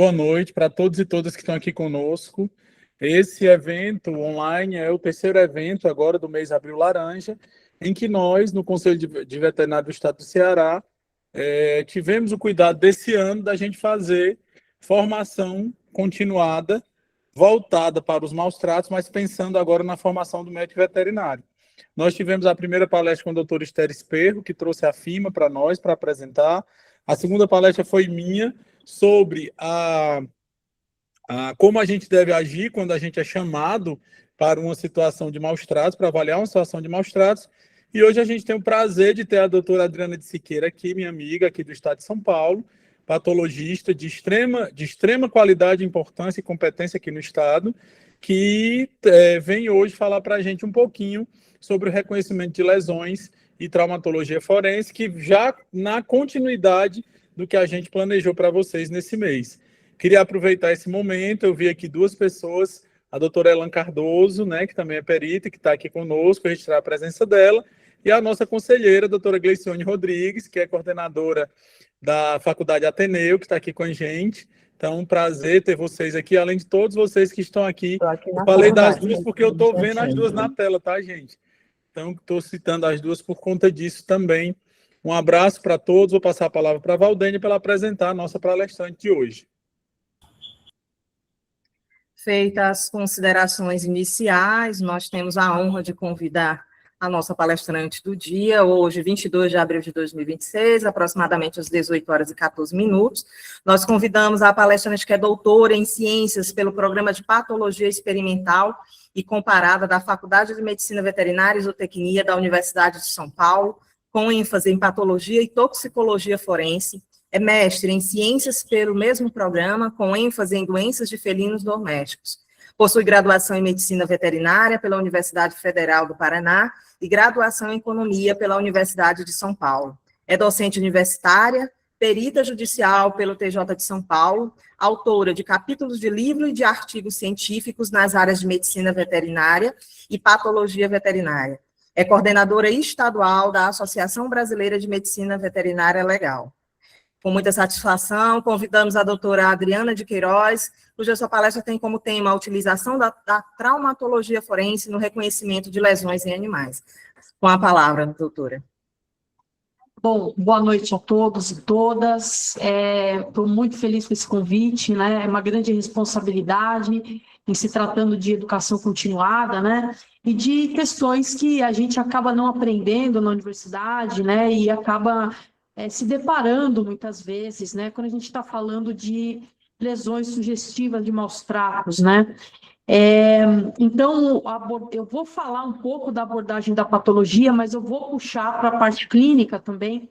Boa noite para todos e todas que estão aqui conosco. Esse evento online é o terceiro evento agora do mês Abril Laranja, em que nós, no Conselho de Veterinário do Estado do Ceará, tivemos o cuidado desse ano da gente fazer formação continuada, voltada para os maus tratos, mas pensando agora na formação do médico veterinário. Nós tivemos a primeira palestra com o doutor Esther Esperro, que trouxe a FIMA para nós, para apresentar. A segunda palestra foi minha, sobre como a gente deve agir quando a gente é chamado para uma situação de maus tratos, para avaliar uma situação de maus tratos. E hoje a gente tem o prazer de ter a doutora Adriana de Siqueira aqui, minha amiga aqui do estado de São Paulo, patologista de extrema qualidade, importância e competência aqui no estado, que vem hoje falar para a gente um pouquinho sobre o reconhecimento de lesões e traumatologia forense, que já na continuidade do que a gente planejou para vocês nesse mês. Queria aproveitar esse momento, eu vi aqui duas pessoas, a doutora Elan Cardoso, né, que também é perita, que está aqui conosco, registrar a presença dela, e a nossa conselheira, a doutora Gleicione Rodrigues, que é coordenadora da Faculdade Ateneu, que está aqui com a gente. Então, um prazer ter vocês aqui, além de todos vocês que estão aqui. Eu falei das duas porque eu estou vendo as duas na tela, tá, gente? Então, estou citando as duas por conta disso também. Um abraço para todos. Vou passar a palavra para a Valdênia para ela apresentar a nossa palestrante de hoje. Feitas as considerações iniciais, nós temos a honra de convidar a nossa palestrante do dia, hoje, 22 de abril de 2026, aproximadamente às 18 horas e 14 minutos. Nós convidamos a palestrante que é doutora em ciências pelo programa de patologia experimental e comparada da Faculdade de Medicina Veterinária e Zootecnia da Universidade de São Paulo, com ênfase em patologia e toxicologia forense. É mestre em ciências pelo mesmo programa, com ênfase em doenças de felinos domésticos. Possui graduação em medicina veterinária pela Universidade Federal do Paraná e graduação em economia pela Universidade de São Paulo. É docente universitária, perita judicial pelo TJ de São Paulo, autora de capítulos de livro e de artigos científicos nas áreas de medicina veterinária e patologia veterinária. É coordenadora estadual da Associação Brasileira de Medicina Veterinária Legal. Com muita satisfação, convidamos a doutora Adriana de Queiroz, cuja sua palestra tem como tema a utilização da traumatologia forense no reconhecimento de lesões em animais. Com a palavra, doutora. Bom, boa noite a todos e todas. Estou muito feliz com esse convite, né? É uma grande responsabilidade em se tratando de educação continuada, né? E de questões que a gente acaba não aprendendo na universidade, né? E acaba se deparando muitas vezes, né, quando a gente está falando de lesões sugestivas de maus tratos, né? Então, eu vou falar um pouco da abordagem da patologia, mas eu vou puxar para a parte clínica também,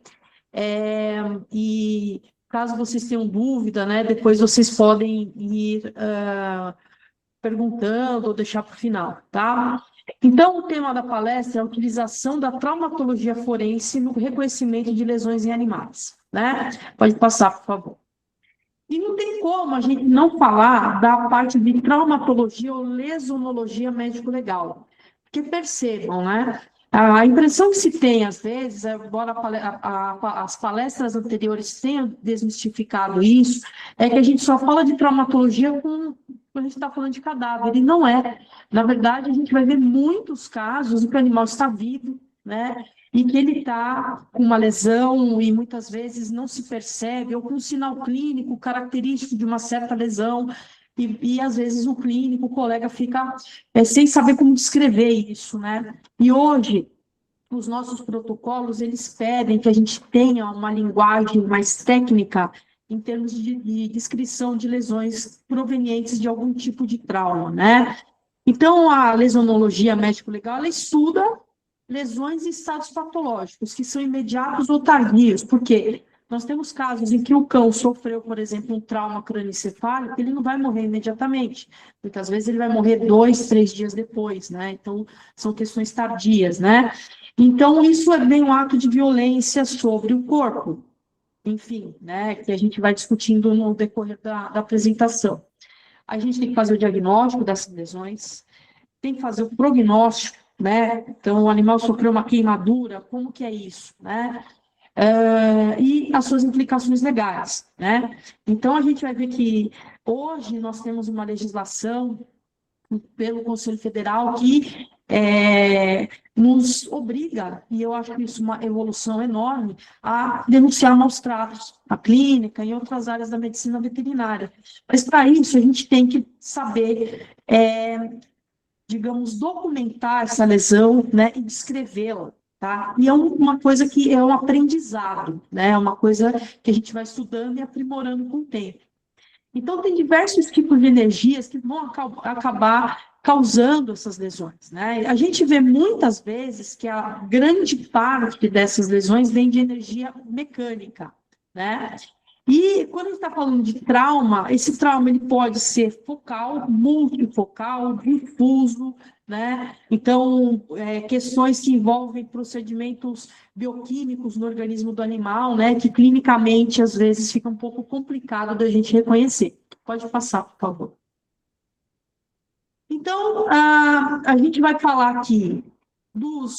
e caso vocês tenham dúvida, né, depois vocês podem ir perguntando ou deixar para o final, tá? Então, o tema da palestra é a utilização da traumatologia forense no reconhecimento de lesões em animais, né? Pode passar, por favor. E não tem como a gente não falar da parte de traumatologia ou lesionologia médico-legal. Porque percebam, né? A impressão que se tem, às vezes, embora as palestras anteriores tenham desmistificado isso, é que a gente só fala de traumatologia quando a gente está falando de cadáver, e não é. Na verdade, a gente vai ver muitos casos em que o animal está vivo, né? E que ele está com uma lesão e muitas vezes não se percebe, ou com um sinal clínico característico de uma certa lesão, e às vezes o clínico, o colega fica sem saber como descrever isso, né? E hoje, os nossos protocolos, eles pedem que a gente tenha uma linguagem mais técnica em termos de descrição de lesões provenientes de algum tipo de trauma, né? Então, a lesionologia médico-legal, ela estuda lesões em estados patológicos, que são imediatos ou tardios, porque nós temos casos em que o cão sofreu, por exemplo, um trauma crânioencefálico, ele não vai morrer imediatamente, muitas vezes ele vai morrer 2, 3 dias depois, né? Então, são questões tardias, né? Então, isso é bem um ato de violência sobre o corpo, enfim, né? Que a gente vai discutindo no decorrer da apresentação. A gente tem que fazer o diagnóstico dessas lesões, tem que fazer o prognóstico, né? Então, o animal sofreu uma queimadura, como que é isso, né? e as suas implicações legais, né? Então, a gente vai ver que hoje nós temos uma legislação pelo Conselho Federal que nos obriga, e eu acho isso uma evolução enorme, a denunciar maus tratos na clínica e em outras áreas da medicina veterinária. Mas, para isso, a gente tem que saber, digamos, documentar essa lesão, né, e descrevê-la. Tá? E é uma coisa que é um aprendizado, né? É uma coisa que a gente vai estudando e aprimorando com o tempo. Então, tem diversos tipos de energias que vão acabar causando essas lesões, né? A gente vê muitas vezes que a grande parte dessas lesões vem de energia mecânica, né? E quando a gente está falando de trauma, esse trauma ele pode ser focal, multifocal, difuso, né? Então, questões que envolvem procedimentos bioquímicos no organismo do animal, né? Que clinicamente, às vezes, fica um pouco complicado da gente reconhecer. Pode passar, por favor. Então, a gente vai falar aqui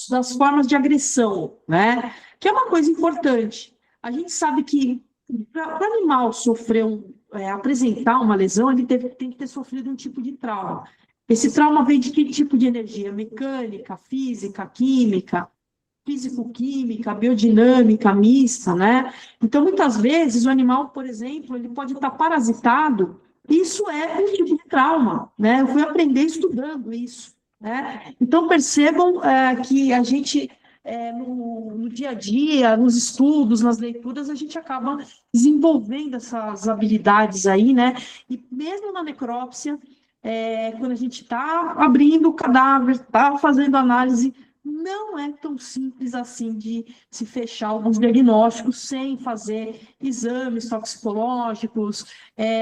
das formas de agressão, né? Que é uma coisa importante. A gente sabe que para o animal sofrer apresentar uma lesão, ele tem que ter sofrido um tipo de trauma. Esse trauma vem de que tipo de energia? Mecânica, física, química, físico-química, biodinâmica, mista, né? Então, muitas vezes, o animal, por exemplo, ele pode estar parasitado. Isso é um tipo de trauma, né? Eu fui aprender estudando isso, né? Então, percebam que a gente... no dia a dia, nos estudos, nas leituras, a gente acaba desenvolvendo essas habilidades aí, né? E mesmo na necrópsia, quando a gente está abrindo o cadáver, está fazendo análise, não é tão simples assim de se fechar alguns diagnósticos sem fazer exames toxicológicos,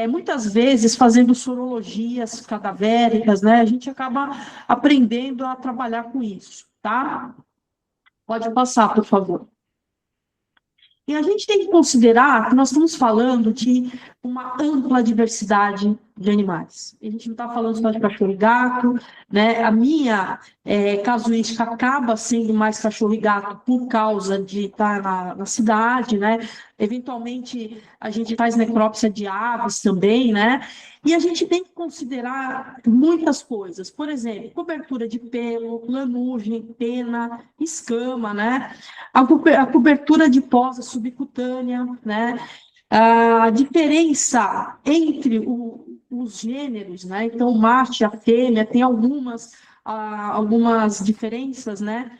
muitas vezes fazendo sorologias cadavéricas, né? A gente acaba aprendendo a trabalhar com isso, tá? Pode passar, por favor. E a gente tem que considerar que nós estamos falando de uma ampla diversidade de animais. A gente não está falando só de cachorro e gato, né? A minha casuística acaba sendo mais cachorro e gato por causa de estar na cidade, né? Eventualmente, a gente faz necrópsia de aves também, né? E a gente tem que considerar muitas coisas. Por exemplo, cobertura de pelo, lanugem, pena, escama, né? A cobertura de posa subcutânea, né? A diferença entre os gêneros, né? Então, o macho e a fêmea tem algumas diferenças, né?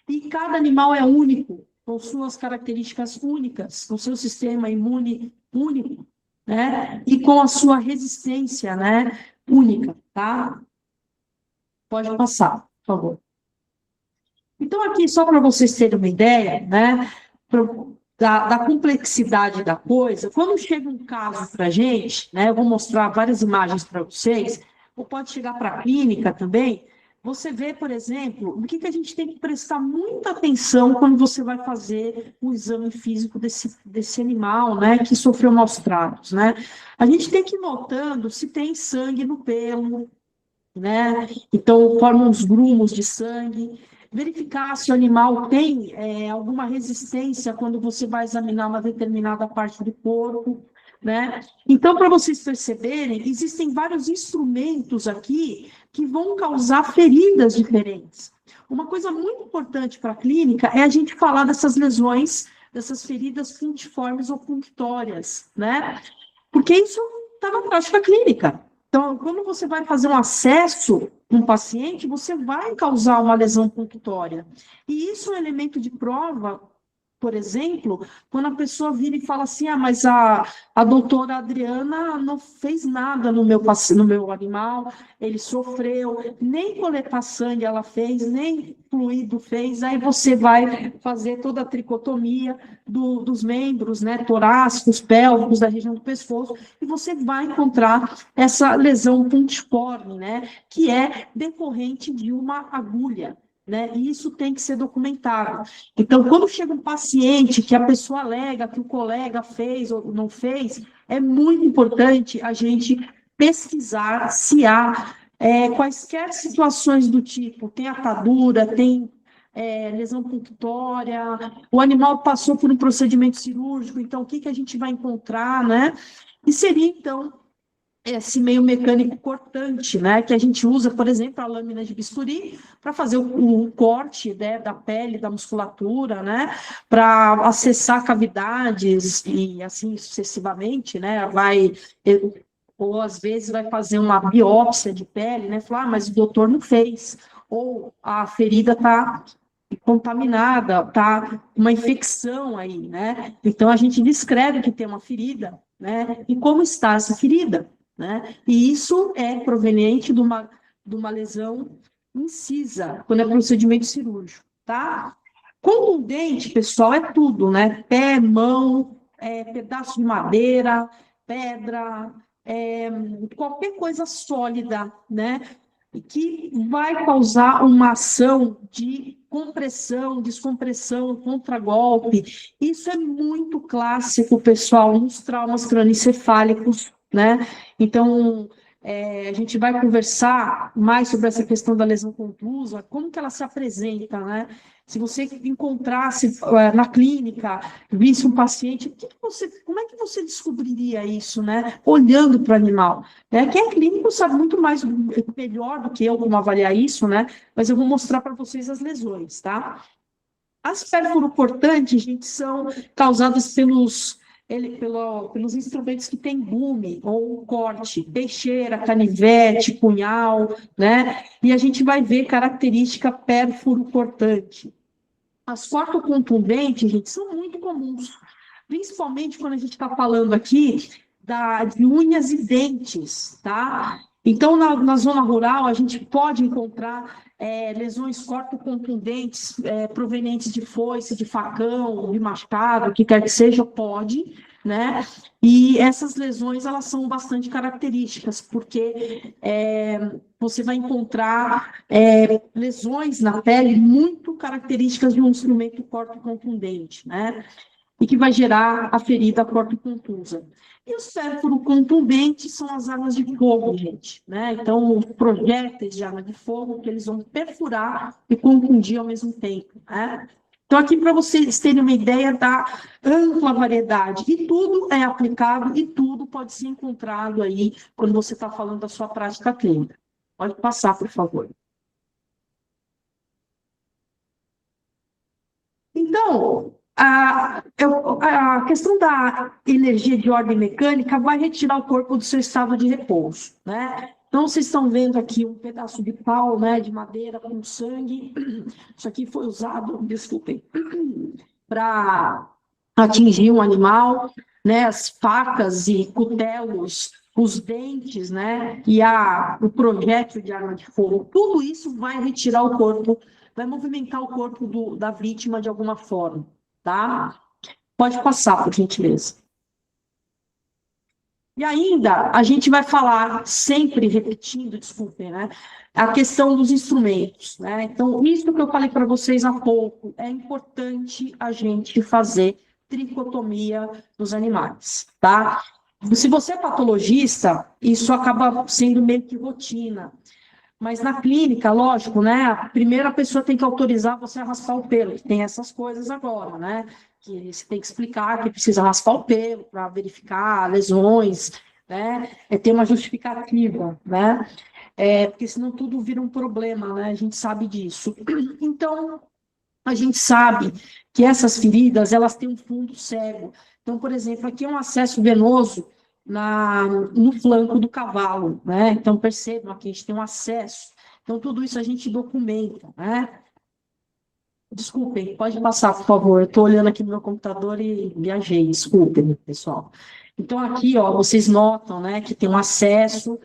E cada animal é único, com suas características únicas, com seu sistema imune único, né? E com a sua resistência, né? Única, tá? Pode passar, por favor. Então, aqui, só para vocês terem uma ideia, né? Da complexidade da coisa, quando chega um caso para a gente, né? Eu vou mostrar várias imagens para vocês, ou pode chegar para a clínica também. Você vê, por exemplo, o que a gente tem que prestar muita atenção quando você vai fazer o exame físico desse animal, né, que sofreu maus tratos, né? A gente tem que ir notando se tem sangue no pelo, né? Então, formam uns grumos de sangue. Verificar se o animal tem alguma resistência quando você vai examinar uma determinada parte do corpo, né? Então, para vocês perceberem, existem vários instrumentos aqui que vão causar feridas diferentes. Uma coisa muito importante para a clínica é a gente falar dessas lesões, dessas feridas puntiformes ou punctórias, né? Porque isso está na prática clínica. Então, quando você vai fazer um acesso com um paciente, você vai causar uma lesão punctória. E isso é um elemento de prova, por exemplo, quando a pessoa vira e fala assim, mas a doutora Adriana não fez nada no meu animal, ele sofreu, nem coletar sangue ela fez, nem fluido fez, aí você vai fazer toda a tricotomia dos membros, né, torácicos, pélvicos, da região do pescoço, e você vai encontrar essa lesão puntiforme, né, que é decorrente de uma agulha. Né? E isso tem que ser documentado. Então, quando chega um paciente que a pessoa alega que o colega fez ou não fez, é muito importante a gente pesquisar se há quaisquer situações do tipo, tem atadura, tem lesão puntória, o animal passou por um procedimento cirúrgico, então o que que a gente vai encontrar, né? E seria, então, esse meio mecânico cortante, né, que a gente usa, por exemplo, a lâmina de bisturi para fazer o corte, né, da pele, da musculatura, né, para acessar cavidades e assim sucessivamente, né, ou às vezes vai fazer uma biópsia de pele, né, falar, mas o doutor não fez, ou a ferida está contaminada, tá uma infecção aí, né, então a gente descreve que tem uma ferida, né, e como está essa ferida, né? E isso é proveniente de uma lesão incisa, quando é procedimento cirúrgico, tá? Contundente, pessoal, é tudo, né? Pé, mão, pedaço de madeira, pedra, qualquer coisa sólida, né? Que vai causar uma ação de compressão, descompressão, contragolpe. Isso é muito clássico, pessoal, nos traumas crânioencefálicos, né? Então, a gente vai conversar mais sobre essa questão da lesão contusa, como que ela se apresenta, né? Se você encontrasse na clínica, visse um paciente, como é que você descobriria isso, né? Olhando para o animal. Quem é clínico sabe muito mais, melhor do que eu como avaliar isso, né? Mas eu vou mostrar para vocês as lesões, tá? As pérfuro-cortantes, gente, são causadas pelos instrumentos que têm gume ou corte, peixeira, canivete, punhal, né? E a gente vai ver característica pérfuro-cortante. As cortocontundentes, gente, são muito comuns, principalmente quando a gente está falando aqui de unhas e dentes, tá? Então, na zona rural, a gente pode encontrar lesões cortocontundentes provenientes de foice, de facão, de machado, o que quer que seja, pode, né? E essas lesões, elas são bastante características, porque você vai encontrar lesões na pele muito características de um instrumento cortocontundente, né? E que vai gerar a ferida cortocontusa. E os pérfuro-contundentes são as armas de fogo, gente, né? Então, os projéteis de arma de fogo, que eles vão perfurar e contundir ao mesmo tempo, né? Então, aqui para vocês terem uma ideia da ampla variedade, e tudo é aplicado e tudo pode ser encontrado aí quando você está falando da sua prática clínica. Pode passar, por favor. Então, a questão da energia de ordem mecânica vai retirar o corpo do seu estado de repouso, né? Então, vocês estão vendo aqui um pedaço de pau, né, de madeira com sangue. Isso aqui foi usado, desculpem, para atingir um animal, né? As facas e cutelos, os dentes, né? E o projétil de arma de fogo. Tudo isso vai retirar o corpo, vai movimentar o corpo da vítima de alguma forma, tá? Pode passar, por gentileza. E ainda, a gente vai falar, sempre repetindo, desculpem, né? A questão dos instrumentos, né? Então, isso que eu falei para vocês há pouco, é importante a gente fazer tricotomia dos animais, tá? Se você é patologista, isso acaba sendo meio que rotina. Mas na clínica, lógico, né? Primeiro a pessoa tem que autorizar você a raspar o pelo. Tem essas coisas agora, né? Que você tem que explicar que precisa raspar o pelo para verificar lesões, né? Ter uma justificativa, né? Porque senão tudo vira um problema, né? A gente sabe disso. Então, a gente sabe que essas feridas, elas têm um fundo cego. Então, por exemplo, aqui é um acesso venoso no flanco do cavalo, né? Então, percebam, aqui a gente tem um acesso. Então, tudo isso a gente documenta, né? Desculpem, pode passar, por favor. Eu estou olhando aqui no meu computador e viajei, desculpem, pessoal. Então, aqui, ó, vocês notam, né, que tem um acesso,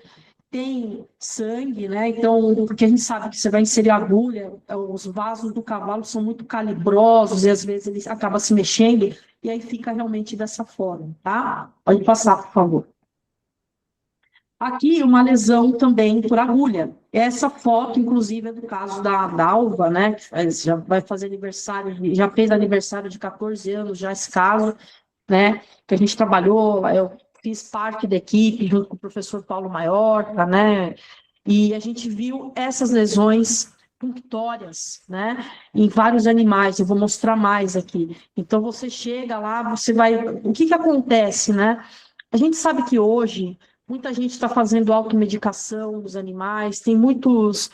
tem sangue, né? Então, porque a gente sabe que você vai inserir agulha, os vasos do cavalo são muito calibrosos e às vezes ele acaba se mexendo, e aí fica realmente dessa forma, tá? Pode passar, por favor. Aqui, uma lesão também por agulha. Essa foto, inclusive, é do caso da Dalva, né? Já vai fazer aniversário, já fez aniversário de 14 anos, já esse caso, né? Que a gente trabalhou, eu fiz parte da equipe junto com o professor Paulo Maiorca, né? E a gente viu essas lesões punctórias, né, em vários animais. Eu vou mostrar mais aqui. Então, você chega lá, você vai... O que acontece, né? A gente sabe que hoje muita gente está fazendo automedicação dos animais, tem muitas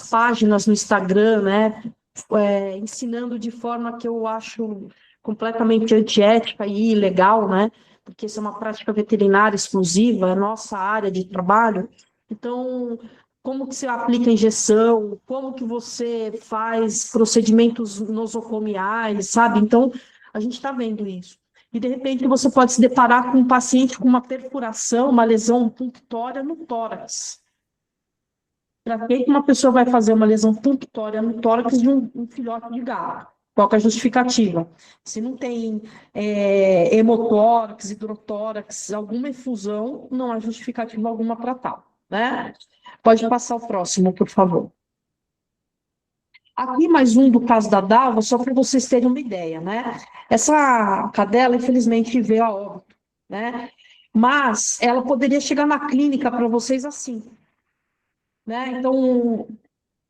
páginas no Instagram, né, ensinando de forma que eu acho completamente antiética e ilegal, né, porque isso é uma prática veterinária exclusiva, é a nossa área de trabalho. Então, como que você aplica injeção, como que você faz procedimentos nosocomiais, sabe? Então, a gente está vendo isso. E, de repente, você pode se deparar com um paciente com uma perfuração, uma lesão punctória no tórax. Para que uma pessoa vai fazer uma lesão punctória no tórax de um filhote de gato? Qual que é a justificativa? Se não tem hemotórax, hidrotórax, alguma efusão, não há justificativa alguma para tal, né? Pode passar o próximo, por favor. Aqui mais um do caso da Dalva, só para vocês terem uma ideia, né? Essa cadela, infelizmente, veio a óbito, né? Mas ela poderia chegar na clínica para vocês assim, né? Então,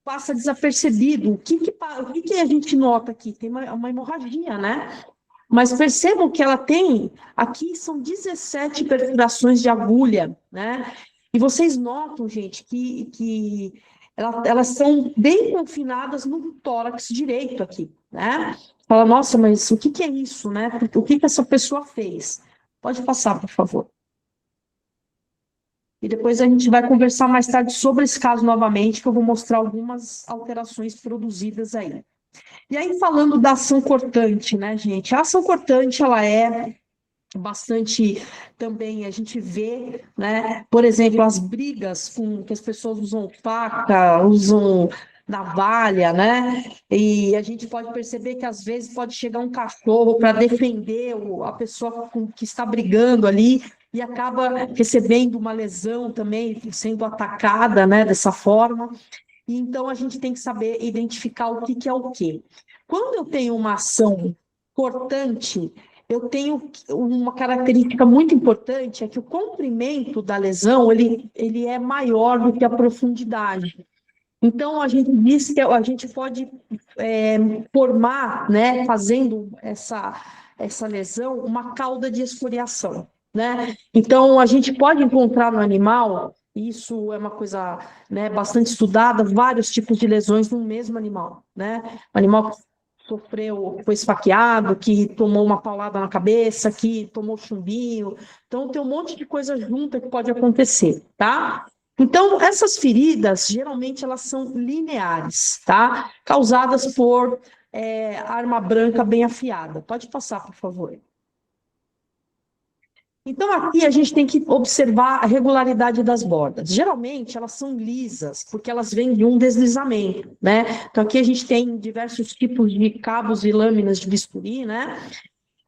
passa desapercebido. O que a gente nota aqui? Tem uma hemorragia, né? Mas percebam que ela tem, aqui são 17 perfurações de agulha, né? E vocês notam, gente, que elas são bem confinadas no tórax direito aqui, né? Fala, nossa, mas o que é isso, né? O que essa pessoa fez? Pode passar, por favor. E depois a gente vai conversar mais tarde sobre esse caso novamente, que eu vou mostrar algumas alterações produzidas aí. E aí, falando da ação cortante, né, gente? A ação cortante, ela é bastante, também a gente vê, né, por exemplo, as brigas que as pessoas usam faca, usam navalha, né, e a gente pode perceber que às vezes pode chegar um cachorro para defender a pessoa que está brigando ali e acaba recebendo uma lesão também, sendo atacada, né, dessa forma. E então a gente tem que saber identificar o que é o quê. Quando eu tenho uma ação cortante, eu tenho uma característica muito importante, é que o comprimento da lesão, ele é maior do que a profundidade. Então, a gente diz que a gente pode formar, né, fazendo essa lesão, uma cauda de escoriação, né? Então, a gente pode encontrar no animal, isso é uma coisa, né, bastante estudada, vários tipos de lesões no mesmo animal, né? O animal foi esfaqueado, que tomou uma paulada na cabeça, que tomou chumbinho. Então, tem um monte de coisa junta que pode acontecer, tá? Então, essas feridas, geralmente, elas são lineares, tá? Causadas por arma branca bem afiada. Pode passar, por favor. Então, aqui a gente tem que observar a regularidade das bordas. Geralmente, elas são lisas, porque elas vêm de um deslizamento, né? Então, aqui a gente tem diversos tipos de cabos e lâminas de bisturi, né?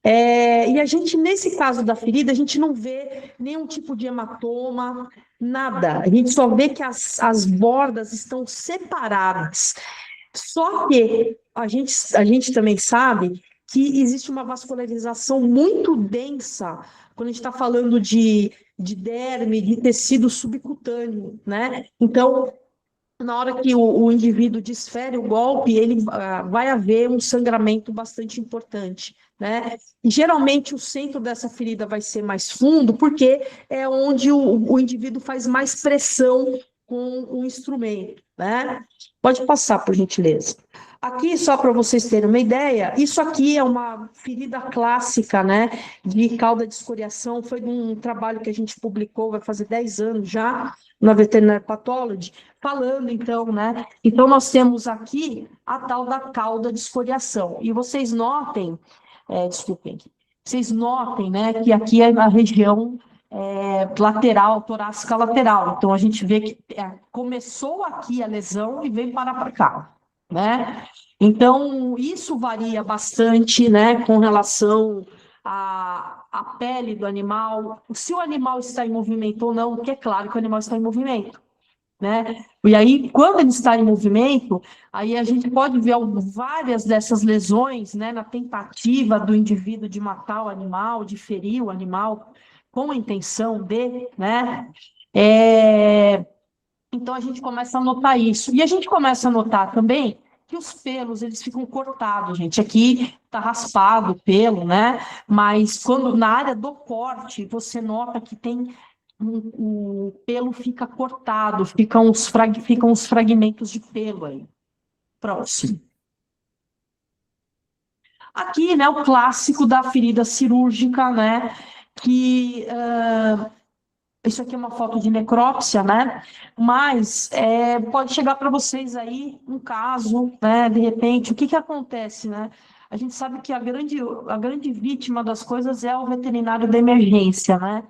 E a gente, nesse caso da ferida, a gente não vê nenhum tipo de hematoma, nada. A gente só vê que as bordas estão separadas. Só que a gente também sabe que existe uma vascularização muito densa quando a gente está falando de derme, de tecido subcutâneo, né? Então, na hora que o indivíduo desfere o golpe, ele vai haver um sangramento bastante importante, né? E geralmente o centro dessa ferida vai ser mais fundo, porque é onde o indivíduo faz mais pressão com o instrumento, né? Pode passar, por gentileza. Aqui, só para vocês terem uma ideia, isso aqui é uma ferida clássica, né, de cauda de escoriação, foi um trabalho que a gente publicou, vai fazer 10 anos já, na Veterinary Pathology, falando, então, né, então nós temos aqui a tal da cauda de escoriação, e vocês notem, vocês notem, né, que aqui é a região lateral, torácica lateral, então a gente vê que começou aqui a lesão e veio parar para cá, né? Então, isso varia bastante, né, com relação à pele do animal, se o animal está em movimento ou não, porque é claro que o animal está em movimento, né? E aí, quando ele está em movimento, aí a gente pode ver várias dessas lesões, né, na tentativa do indivíduo de matar o animal, de ferir o animal, com a intenção de, né? Então, a gente começa a notar isso. E a gente começa a notar também que os pelos, eles ficam cortados, gente. Aqui tá raspado o pelo, né? Mas quando na área do corte, você nota que tem o pelo fica cortado, ficam os fragmentos de pelo aí. Próximo. Aqui, né, o clássico da ferida cirúrgica, né? Que isso aqui é uma foto de necrópsia, né? Mas pode chegar para vocês aí um caso, né? De repente, o que que acontece, né? A gente sabe que a grande vítima das coisas é o veterinário da emergência, né?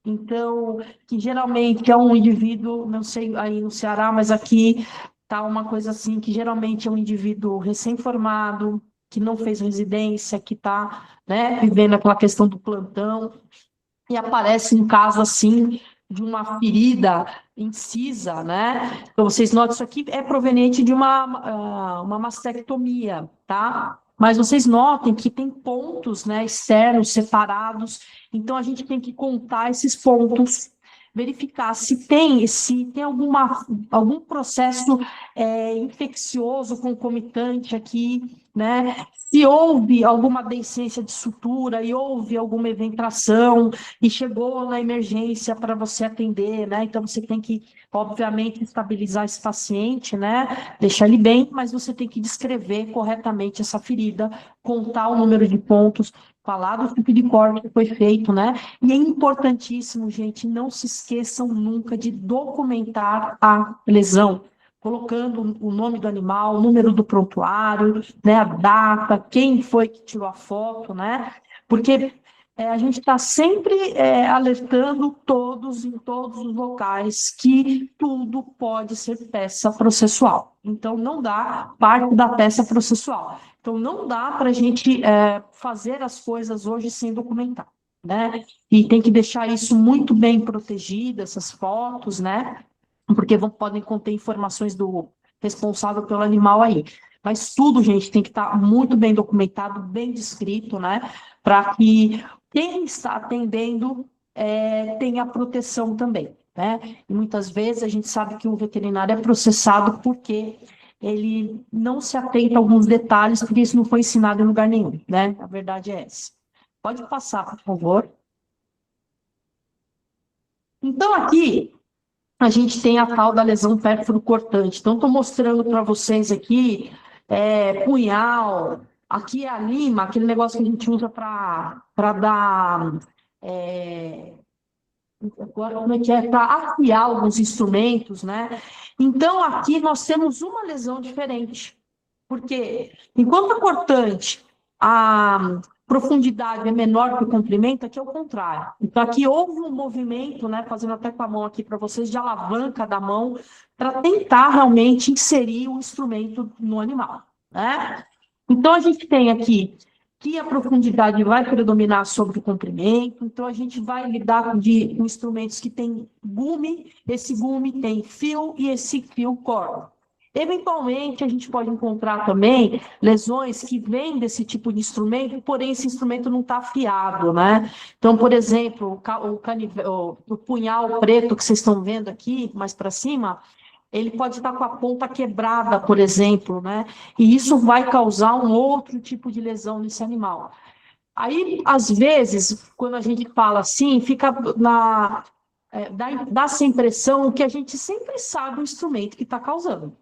Então, que geralmente é um indivíduo, não sei aí no Ceará, mas aqui tá uma coisa assim, que geralmente é um indivíduo recém-formado, que não fez residência, que está, né, vivendo aquela questão do plantão, e aparece um caso assim de uma ferida incisa, né? Então, vocês notam, isso aqui é proveniente de uma mastectomia, tá? Mas vocês notem que tem pontos, né, externos, separados, então a gente tem que contar esses pontos, verificar se tem algum processo infeccioso concomitante aqui, né? Se houve alguma deiscência de sutura e houve alguma eventração e chegou na emergência para você atender, né? Então você tem que, obviamente, estabilizar esse paciente, né? Deixar ele bem, mas você tem que descrever corretamente essa ferida, contar o número de pontos, falar do tipo de corte que foi feito, né? E é importantíssimo, gente, não se esqueçam nunca de documentar a lesão, colocando o nome do animal, o número do prontuário, né, a data, quem foi que tirou a foto, né? Porque a gente está sempre alertando todos, em todos os locais, que tudo pode ser peça processual. Então, não dá parte da peça processual. Então, não dá para a gente fazer as coisas hoje sem documentar, né? E tem que deixar isso muito bem protegido, essas fotos, né? Porque podem conter informações do responsável pelo animal aí. Mas tudo, gente, tem que estar muito bem documentado, bem descrito, né? Para que quem está atendendo tenha proteção também, né? E muitas vezes a gente sabe que o veterinário é processado porque ele não se atenta a alguns detalhes, porque isso não foi ensinado em lugar nenhum, né? A verdade é essa. Pode passar, por favor. Então, aqui, a gente tem a tal da lesão pérfuro-cortante. Então, estou mostrando para vocês aqui punhal, aqui é a lima, aquele negócio que a gente usa para dar... agora, como é que é? Para afiar alguns instrumentos, né? Então, aqui nós temos uma lesão diferente. Porque, enquanto a cortante, a profundidade é menor que o comprimento, aqui é o contrário. Então, aqui houve um movimento, né, fazendo até com a mão aqui para vocês, de alavanca da mão, para tentar realmente inserir o instrumento no animal, né? Então, a gente tem aqui que a profundidade vai predominar sobre o comprimento, então a gente vai lidar com instrumentos que têm gume, esse gume tem fio e esse fio corta. Eventualmente, a gente pode encontrar também lesões que vêm desse tipo de instrumento, porém esse instrumento não está afiado, né? Então, por exemplo, o punhal preto que vocês estão vendo aqui, mais para cima, ele pode estar com a ponta quebrada, por exemplo, né? E isso vai causar um outro tipo de lesão nesse animal. Aí, às vezes, quando a gente fala assim, fica dá essa impressão que a gente sempre sabe o instrumento que está causando.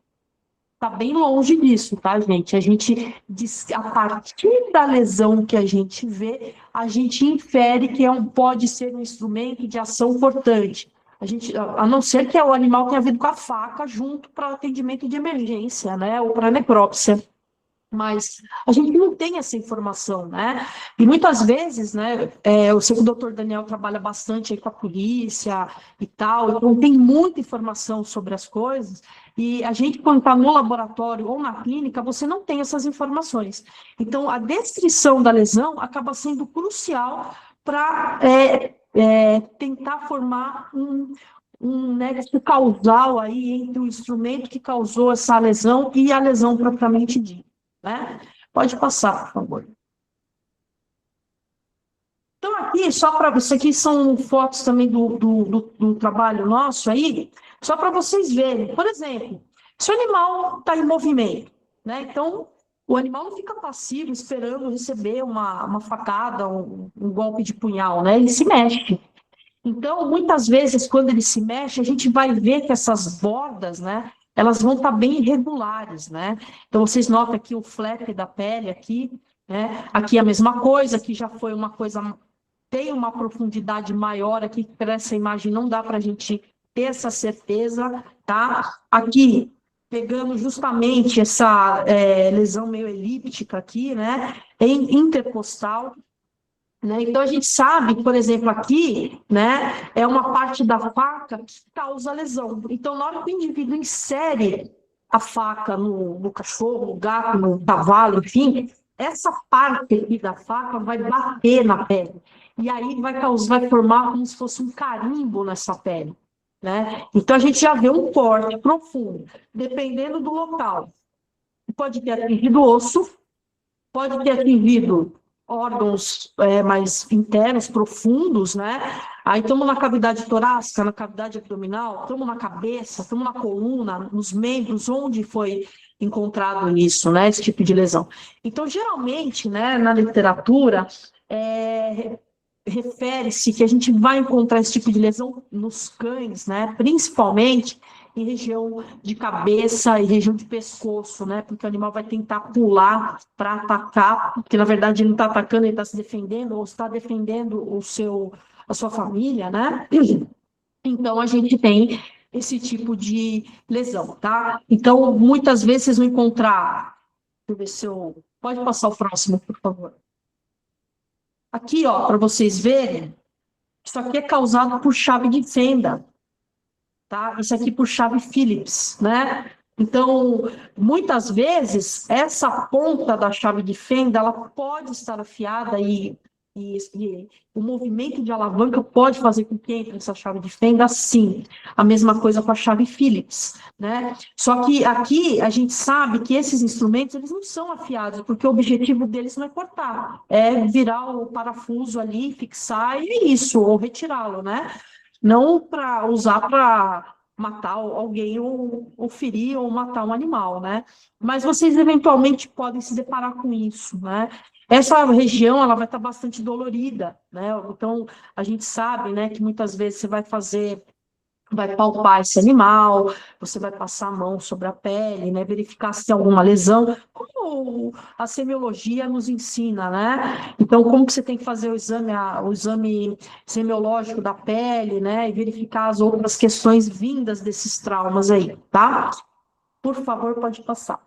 Está bem longe disso, tá, gente? A gente, a partir da lesão que a gente vê, a gente infere que pode ser um instrumento de ação cortante. A não ser que o animal tenha vindo com a faca junto para atendimento de emergência, né? Ou para necrópsia. Mas a gente não tem essa informação, né? E muitas vezes, né, eu sei que o doutor Daniel trabalha bastante aí com a polícia e tal, então tem muita informação sobre as coisas, e a gente, quando está no laboratório ou na clínica, você não tem essas informações. Então, a descrição da lesão acaba sendo crucial para tentar formar um nexo causal aí entre o instrumento que causou essa lesão e a lesão propriamente dita. Né? Pode passar, por favor. Então, aqui, só para isso aqui são fotos também do trabalho nosso aí, só para vocês verem. Por exemplo, se o animal está em movimento, né? Então, o animal não fica passivo esperando receber uma facada, um golpe de punhal, né? Ele se mexe. Então, muitas vezes, quando ele se mexe, a gente vai ver que essas bordas, né? Elas vão estar bem irregulares, né? Então, vocês notam aqui o flap da pele aqui, né? Aqui a mesma coisa, aqui já foi uma coisa, tem uma profundidade maior aqui, para essa imagem não dá para a gente ter essa certeza, tá? Aqui, pegando justamente essa lesão meio elíptica aqui, né? Intercostal, né? Então, a gente sabe, por exemplo, aqui, né, é uma parte da faca que causa lesão. Então, na hora que o indivíduo insere a faca no cachorro, no gato, no cavalo, enfim, essa parte aqui da faca vai bater na pele. E aí vai formar como se fosse um carimbo nessa pele, né? Então, a gente já vê um corte profundo, dependendo do local. Pode ter atingido osso, pode ter atingido órgãos mais internos, profundos, né? Aí estamos na cavidade torácica, na cavidade abdominal, estamos na cabeça, estamos na coluna, nos membros, onde foi encontrado isso, né? Esse tipo de lesão. Então, geralmente, né, na literatura, refere-se que a gente vai encontrar esse tipo de lesão nos cães, né? Principalmente em região de cabeça e região de pescoço, né? Porque o animal vai tentar pular para atacar, porque na verdade ele não está atacando, ele está se defendendo, ou está defendendo a sua família, né? Então a gente tem esse tipo de lesão, tá? Então, muitas vezes vocês vão encontrar. Deixa eu ver se eu. Pode passar o próximo, por favor. Aqui, ó, para vocês verem, isso aqui é causado por chave de fenda. Tá? Isso aqui por chave Phillips, né? Então, muitas vezes, essa ponta da chave de fenda, ela pode estar afiada e o movimento de alavanca pode fazer com que entre essa chave de fenda, sim. A mesma coisa com a chave Phillips, né? Só que aqui a gente sabe que esses instrumentos, eles não são afiados, porque o objetivo deles não é cortar, é virar o parafuso ali, fixar e é isso, ou retirá-lo, né? Não para usar para matar alguém ou ferir ou matar um animal, né? Mas vocês eventualmente podem se deparar com isso, né? Essa região, ela vai estar bastante dolorida, né? Então, a gente sabe, né, que muitas vezes você vai palpar esse animal, você vai passar a mão sobre a pele, né, verificar se tem alguma lesão, como a semiologia nos ensina, né? Então, como que você tem que fazer o exame semiológico da pele, né, e verificar as outras questões vindas desses traumas aí, tá? Por favor, pode passar.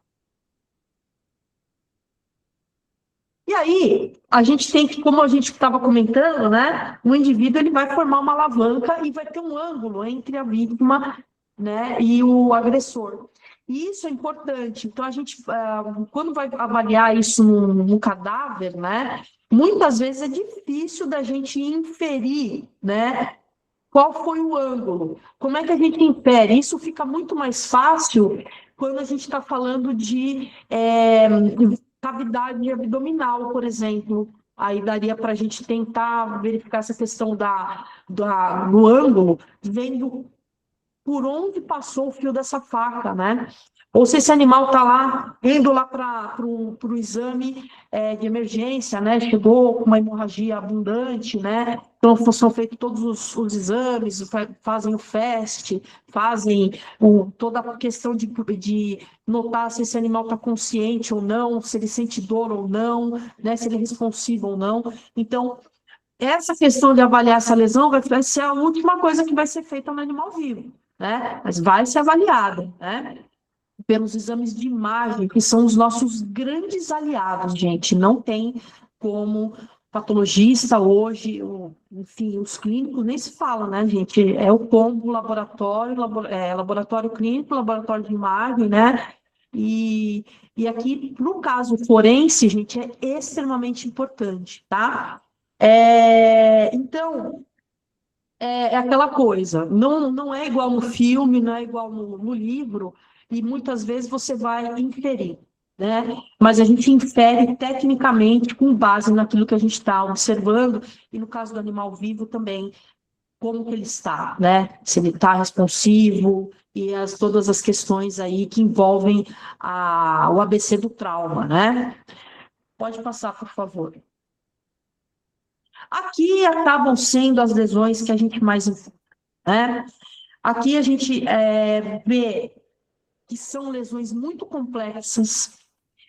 E aí, a gente tem que, como a gente estava comentando, né, o indivíduo ele vai formar uma alavanca e vai ter um ângulo entre a vítima, né, e o agressor. E isso é importante. Então, a gente, quando vai avaliar isso num cadáver, né, muitas vezes é difícil da gente inferir, né, qual foi o ângulo. Como é que a gente infere? Isso fica muito mais fácil quando a gente está falando de cavidade abdominal, por exemplo. Aí daria para a gente tentar verificar essa questão do ângulo, vendo por onde passou o fio dessa faca, né? Ou se esse animal está lá, indo lá para o exame de emergência, né? Chegou com uma hemorragia abundante, né? Então, são feitos todos os exames, fazem o FAST, fazem toda a questão de notar se esse animal está consciente ou não, se ele sente dor ou não, né? Se ele é responsivo ou não. Então, essa questão de avaliar essa lesão vai ser a última coisa que vai ser feita no animal vivo, né? Mas vai ser avaliada, né? Pelos exames de imagem, que são os nossos grandes aliados, gente. Não tem como patologista hoje, enfim, os clínicos nem se fala, né, gente? É o combo laboratório clínico, laboratório de imagem, né? E aqui, no caso forense, gente, é extremamente importante, tá? Então, é aquela coisa, não é igual no filme, não é igual no livro, e muitas vezes você vai inferir. né? Mas a gente infere tecnicamente com base naquilo que a gente está observando, e no caso do animal vivo também, como que ele está, né? Se ele está responsivo e todas as questões aí que envolvem o ABC do trauma, né? Pode passar, por favor. Aqui acabam sendo as lesões que a gente mais enfrenta, né? Aqui a gente vê que são lesões muito complexas.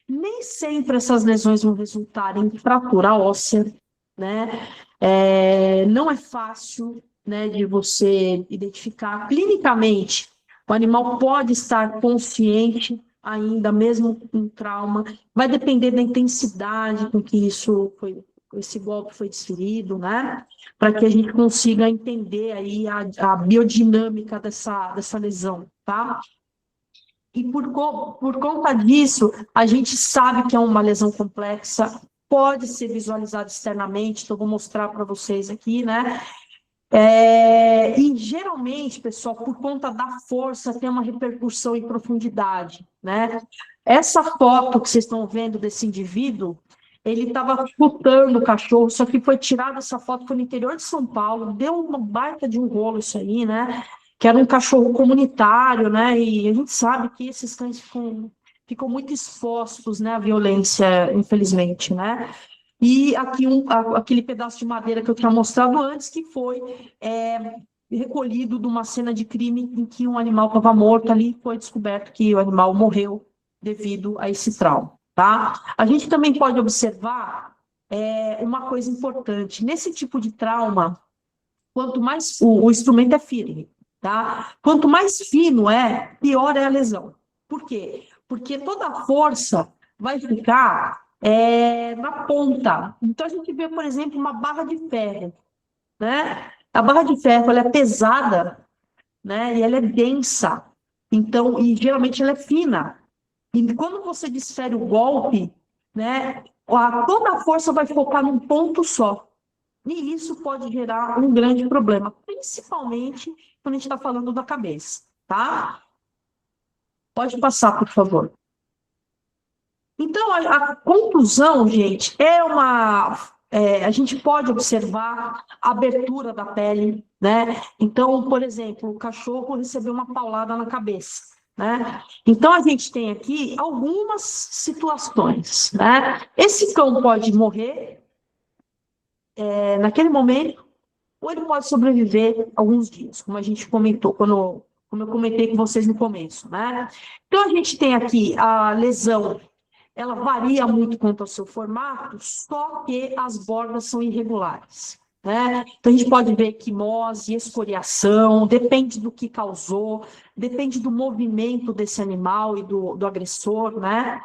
Nem sempre essas lesões vão resultar em fratura óssea, né? Não é fácil, né, de você identificar clinicamente. O animal pode estar consciente ainda, mesmo com trauma. Vai depender da intensidade com que esse golpe foi desferido, né? Para que a gente consiga entender aí a biodinâmica dessa lesão, tá? E por conta disso, a gente sabe que é uma lesão complexa, pode ser visualizada externamente, então vou mostrar para vocês aqui, né? E geralmente, pessoal, por conta da força, tem uma repercussão em profundidade, né? Essa foto que vocês estão vendo desse indivíduo, ele estava chutando o cachorro, só que foi tirada essa foto, foi no interior de São Paulo, deu uma baita de um rolo isso aí, né? Que era um cachorro comunitário, né? E a gente sabe que esses cães ficam muito expostos, né, à violência, infelizmente, né? E aqui aquele pedaço de madeira que eu tinha mostrado antes, que foi recolhido de uma cena de crime em que um animal estava morto ali, foi descoberto que o animal morreu devido a esse trauma, tá? A gente também pode observar uma coisa importante. Nesse tipo de trauma, quanto mais o instrumento é firme, tá? Quanto mais fino pior é a lesão. Por quê? Porque toda a força vai ficar na ponta. Então, a gente vê, por exemplo, uma barra de ferro, né? A barra de ferro, ela é pesada, né? E ela é densa. Então, e geralmente ela é fina. E quando você desfere o golpe, né? Toda a força vai focar num ponto só. E isso pode gerar um grande problema, principalmente quando a gente está falando da cabeça, tá? Pode passar, por favor. Então, a conclusão, gente, a gente pode observar a abertura da pele, né? Então, por exemplo, o cachorro recebeu uma paulada na cabeça, né? Então, a gente tem aqui algumas situações, né? Esse cão pode morrer naquele momento, ou ele pode sobreviver alguns dias, como a gente comentou, como eu comentei com vocês no começo, né? Então, a gente tem aqui a lesão, ela varia muito quanto ao seu formato, só que as bordas são irregulares, né? Então, a gente pode ver quimose, escoriação, depende do que causou, depende do movimento desse animal e do agressor, né?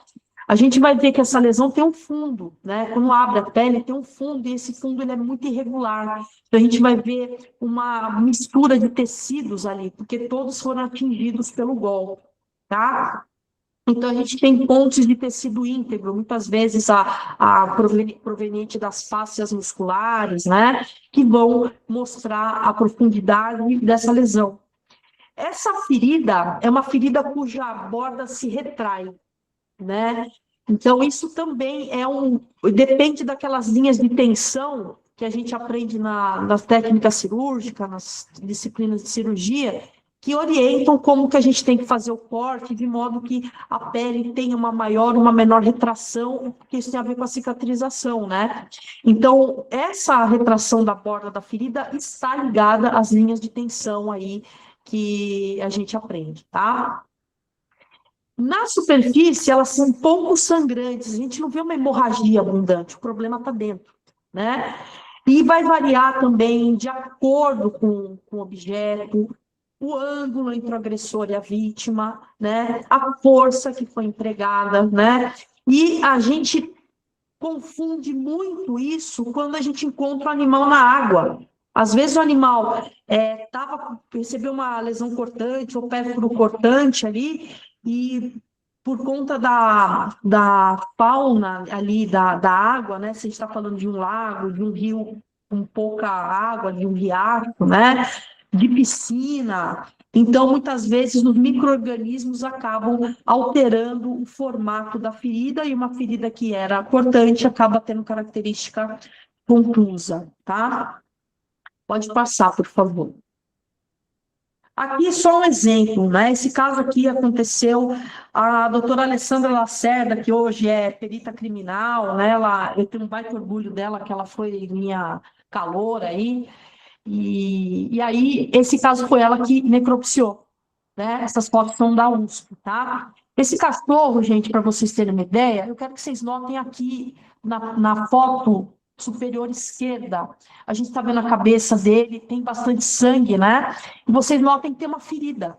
A gente vai ver que essa lesão tem um fundo, né? Quando abre a pele, tem um fundo, e esse fundo ele é muito irregular. Então, a gente vai ver uma mistura de tecidos ali, porque todos foram atingidos pelo golpe, tá? Então, a gente tem pontes de tecido íntegro, muitas vezes proveniente das fáscias musculares, né? Que vão mostrar a profundidade dessa lesão. Essa ferida é uma ferida cuja borda se retrai, né? Então, isso também depende daquelas linhas de tensão que a gente aprende nas técnicas cirúrgicas, nas disciplinas de cirurgia, que orientam como que a gente tem que fazer o corte, de modo que a pele tenha uma menor retração, porque isso tem a ver com a cicatrização, né? Então, essa retração da borda da ferida está ligada às linhas de tensão aí que a gente aprende, tá? Na superfície, elas são pouco sangrantes, a gente não vê uma hemorragia abundante, o problema está dentro, né? E vai variar também de acordo com o objeto, o ângulo entre o agressor e a vítima, né? A força que foi empregada, né? E a gente confunde muito isso quando a gente encontra o animal na água. Às vezes o animal recebeu uma lesão cortante ou pérfuro cortante ali, e por conta da fauna ali da água, né? Se a gente está falando de um lago, de um rio com pouca água, de um riacho, né? De piscina, Então, muitas vezes, os micro-organismos acabam alterando o formato da ferida, e uma ferida que era cortante acaba tendo característica contusa, tá? Pode passar, por favor. Aqui é só um exemplo, né? Esse caso aqui aconteceu, a doutora Alessandra Lacerda, que hoje é perita criminal, né? Eu tenho um baita orgulho dela, que ela foi minha caloura aí, e aí esse caso foi ela que necropsiou, né? Essas fotos são da USP, tá? Esse cachorro, gente, para vocês terem uma ideia, eu quero que vocês notem aqui na foto superior esquerda, a gente está vendo a cabeça dele, tem bastante sangue, né? E vocês notem que tem uma ferida,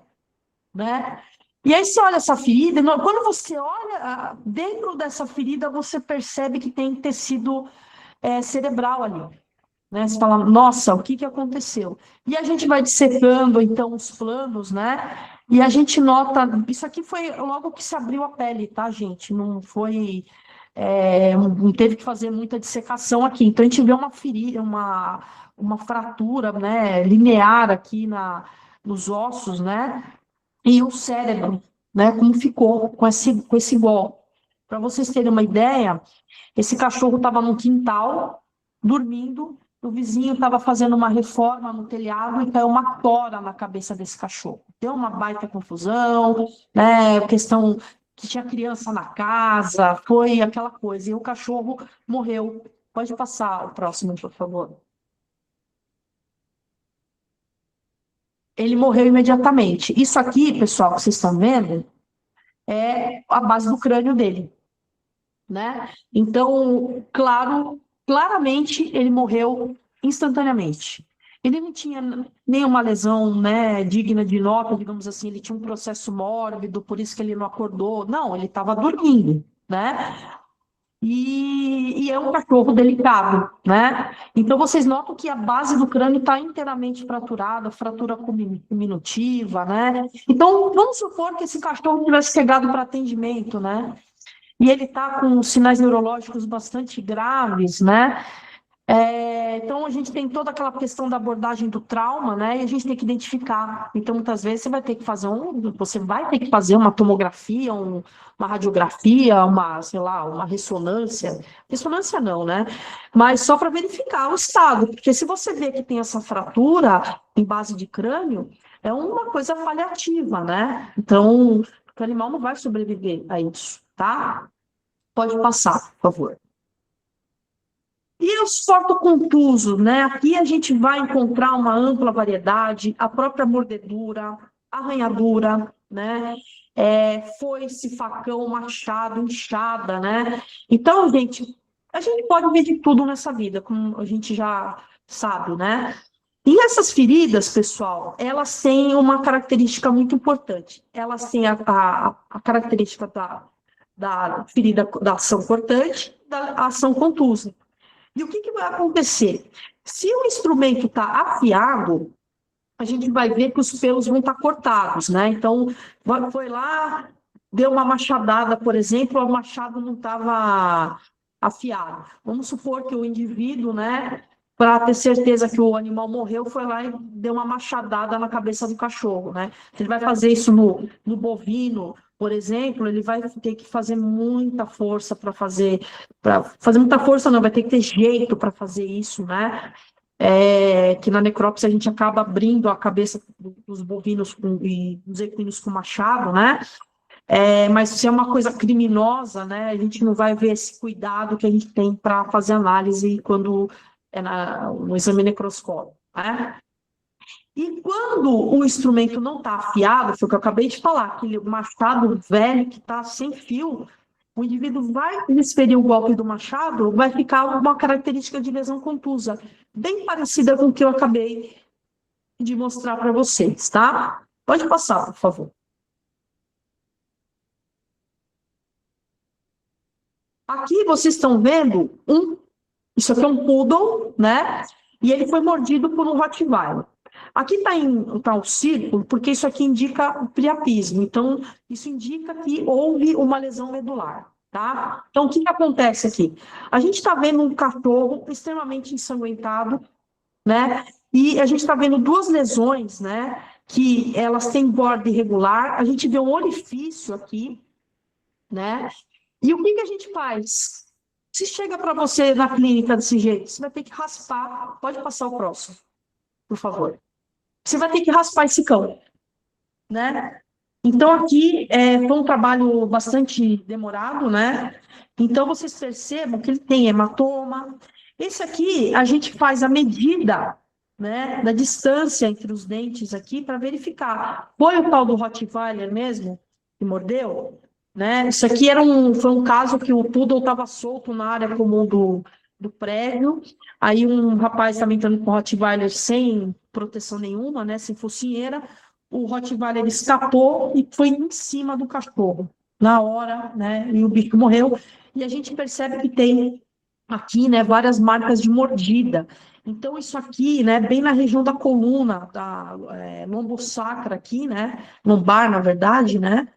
né? E aí você olha essa ferida, quando você olha dentro dessa ferida, você percebe que tem tecido cerebral ali, né? Você fala, nossa, o que aconteceu? E a gente vai dissecando, então, os planos, né? E a gente nota, isso aqui foi logo que se abriu a pele, tá, gente? Não foi... não teve que fazer muita dissecação aqui. Então, a gente vê uma ferida, uma fratura, né, linear aqui nos ossos, né, e o cérebro, né, como ficou com esse golpe. Para vocês terem uma ideia, esse cachorro estava no quintal, dormindo, o vizinho estava fazendo uma reforma no telhado e caiu uma tora na cabeça desse cachorro. Deu uma baita confusão, né, questão que tinha criança na casa, foi aquela coisa. E o cachorro morreu. Pode passar o próximo, por favor. Ele morreu imediatamente. Isso aqui, pessoal, que vocês estão vendo, é a base do crânio dele, né? Então, claramente, ele morreu instantaneamente. Ele não tinha nenhuma lesão, né, digna de nota, digamos assim, ele tinha um processo mórbido, por isso que ele não acordou. Não, ele estava dormindo, né? E é um cachorro delicado, né? Então, vocês notam que a base do crânio está inteiramente fraturada, fratura cominutiva, né? Então, vamos supor que esse cachorro tivesse chegado para atendimento, né? E ele está com sinais neurológicos bastante graves, né? Então, a gente tem toda aquela questão da abordagem do trauma, né? E a gente tem que identificar. Então, muitas vezes, você vai ter que fazer uma tomografia, uma radiografia, sei lá, uma ressonância. Ressonância não, né? Mas só para verificar o estado. Porque se você vê que tem essa fratura em base de crânio, é uma coisa paliativa, né? Então, o animal não vai sobreviver a isso, tá? Pode passar, por favor. E os fotocontusos, né? Aqui a gente vai encontrar uma ampla variedade, a própria mordedura, arranhadura, né? Foice, facão, machado, enxada, né? Então, gente, a gente pode ver de tudo nessa vida, como a gente já sabe, né? E essas feridas, pessoal, elas têm uma característica muito importante. Elas têm a característica da ferida da ação cortante, da ação contusa. E o que vai acontecer? Se o instrumento está afiado, a gente vai ver que os pelos vão estar cortados, né? Então, foi lá, deu uma machadada, por exemplo, o machado não estava afiado. Vamos supor que o indivíduo, né, para ter certeza que o animal morreu, foi lá e deu uma machadada na cabeça do cachorro, né? Ele vai fazer isso no bovino, por exemplo, ele vai ter que fazer muita força para fazer muita força não, vai ter que ter jeito para fazer isso, né? Que na necrópsia a gente acaba abrindo a cabeça dos bovinos e dos equinos com machado, né? Mas se é uma coisa criminosa, né, a gente não vai ver esse cuidado que a gente tem para fazer análise quando no exame necroscópico, né? E quando o instrumento não está afiado, foi o que eu acabei de falar, aquele machado velho que está sem fio, o indivíduo vai desferir o golpe do machado, vai ficar uma característica de lesão contusa, bem parecida com o que eu acabei de mostrar para vocês, tá? Pode passar, por favor. Aqui vocês estão vendo isso aqui é um poodle, né? E ele foi mordido por um Rottweiler. Aqui está o círculo, porque isso aqui indica o priapismo. Então, isso indica que houve uma lesão medular, tá? Então, o que acontece aqui? A gente está vendo um cachorro extremamente ensanguentado, né? E a gente está vendo duas lesões, né? que elas têm borda irregular, a gente vê um orifício aqui, né? E o que que a gente faz? Se chega para você na clínica desse jeito, você vai ter que raspar. Pode passar o próximo, por favor. Você vai ter que raspar esse cão, né? Então, aqui foi um trabalho bastante demorado, né? Então, vocês percebam que ele tem hematoma. Esse aqui, a gente faz a medida, né, da distância entre os dentes aqui para verificar. Foi o tal do Rottweiler mesmo que mordeu? Né? Isso aqui foi um caso que o poodle estava solto na área comum do prédio. Aí um rapaz estava entrando com o Rottweiler sem proteção nenhuma, né, sem focinheira. O Rottweiler escapou e foi em cima do cachorro na hora, né? E o bicho morreu. E a gente percebe que tem aqui, né, várias marcas de mordida. Então, isso aqui, né, bem na região da coluna, da lombosacra aqui, né, lombar, na verdade, né,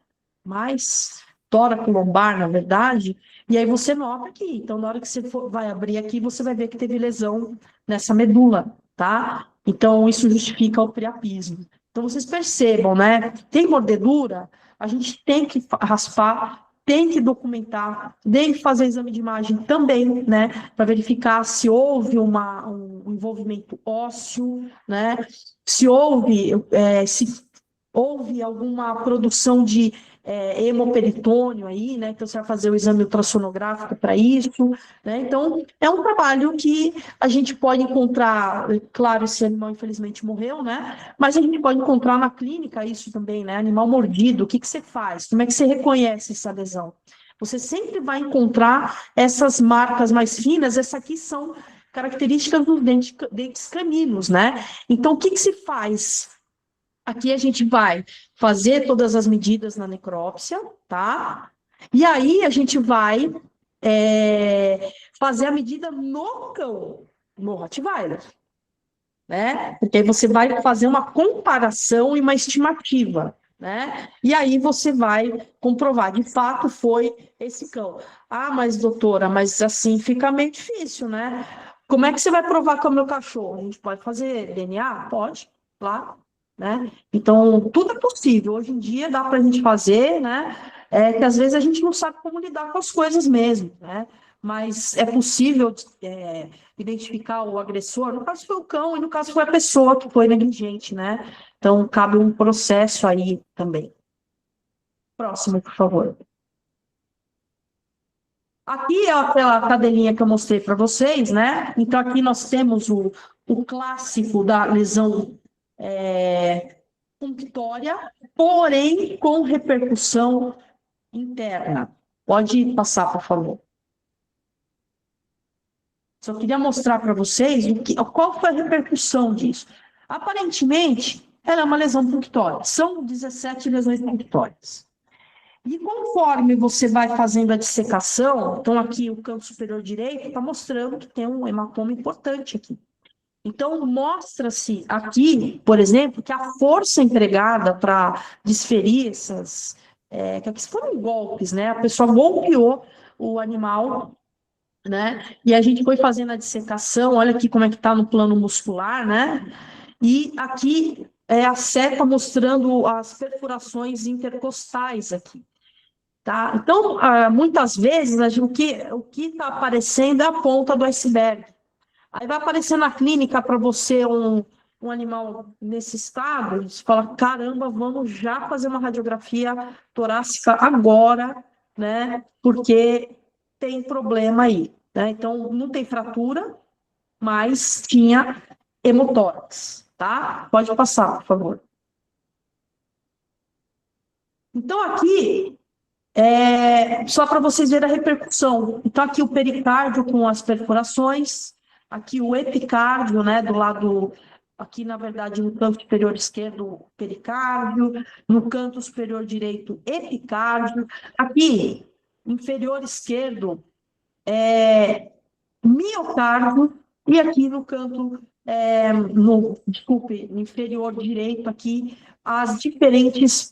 mais tóraco-lombar, na verdade, e aí você nota aqui. Então, na hora que você vai abrir aqui, você vai ver que teve lesão nessa medula, tá? Então, isso justifica o priapismo. Então, vocês percebam, né, tem mordedura, a gente tem que raspar, tem que documentar, tem que fazer exame de imagem também, né, para verificar se houve um envolvimento ósseo, né, se houve alguma produção de hemoperitônio aí, né, então você vai fazer o exame ultrassonográfico para isso, né, então é um trabalho que a gente pode encontrar, claro, esse animal infelizmente morreu, né, mas a gente pode encontrar na clínica isso também, né, animal mordido, o que que você faz, como é que você reconhece essa lesão? Você sempre vai encontrar essas marcas mais finas, essas aqui são características dos dentes caninos, né, então o que que se faz? Aqui a gente vai fazer todas as medidas na necrópsia, tá? E aí a gente vai fazer a medida no cão, no Rottweiler, né? Porque aí você vai fazer uma comparação e uma estimativa, né? E aí você vai comprovar, de fato foi esse cão. Ah, mas doutora, mas assim fica meio difícil, né? Como é que você vai provar que é o meu cachorro? A gente pode fazer DNA? Pode, claro. Né? Então, tudo é possível. Hoje em dia dá para a gente fazer, né? Que às vezes a gente não sabe como lidar com as coisas mesmo, né? Mas é possível identificar o agressor. No caso foi o cão e no caso foi a pessoa que foi negligente, né? Então, cabe um processo aí também. Próximo, por favor. Aqui é aquela cadelinha que eu mostrei para vocês, né? Então, aqui nós temos o clássico da lesão punctória, porém com repercussão interna. Pode passar, por favor. Só queria mostrar para vocês qual foi a repercussão disso. Aparentemente, ela é uma lesão punctória. São 17 lesões punctórias. E conforme você vai fazendo a dissecação, então aqui o canto superior direito está mostrando que tem um hematoma importante aqui. Então, mostra-se aqui, por exemplo, que a força empregada para desferir que aqui foram golpes, né? A pessoa golpeou o animal, né? E a gente foi fazendo a dissecação, olha aqui como é que está no plano muscular, né? E aqui é a seta mostrando as perfurações intercostais aqui. Tá? Então, muitas vezes, o que está aparecendo é a ponta do iceberg. Aí vai aparecer na clínica para você um animal nesse estado, você fala, caramba, vamos já fazer uma radiografia torácica agora, né? Porque tem problema aí, né? Então, não tem fratura, mas tinha hemotórax, tá? Pode passar, por favor. Então, aqui, só para vocês verem a repercussão. Então, aqui o pericárdio com as perfurações, aqui o epicárdio, né, do lado, aqui na verdade no canto superior esquerdo, pericárdio, no canto superior direito, epicárdio, aqui, inferior esquerdo, miocárdio, e aqui no canto, no inferior direito aqui, as diferentes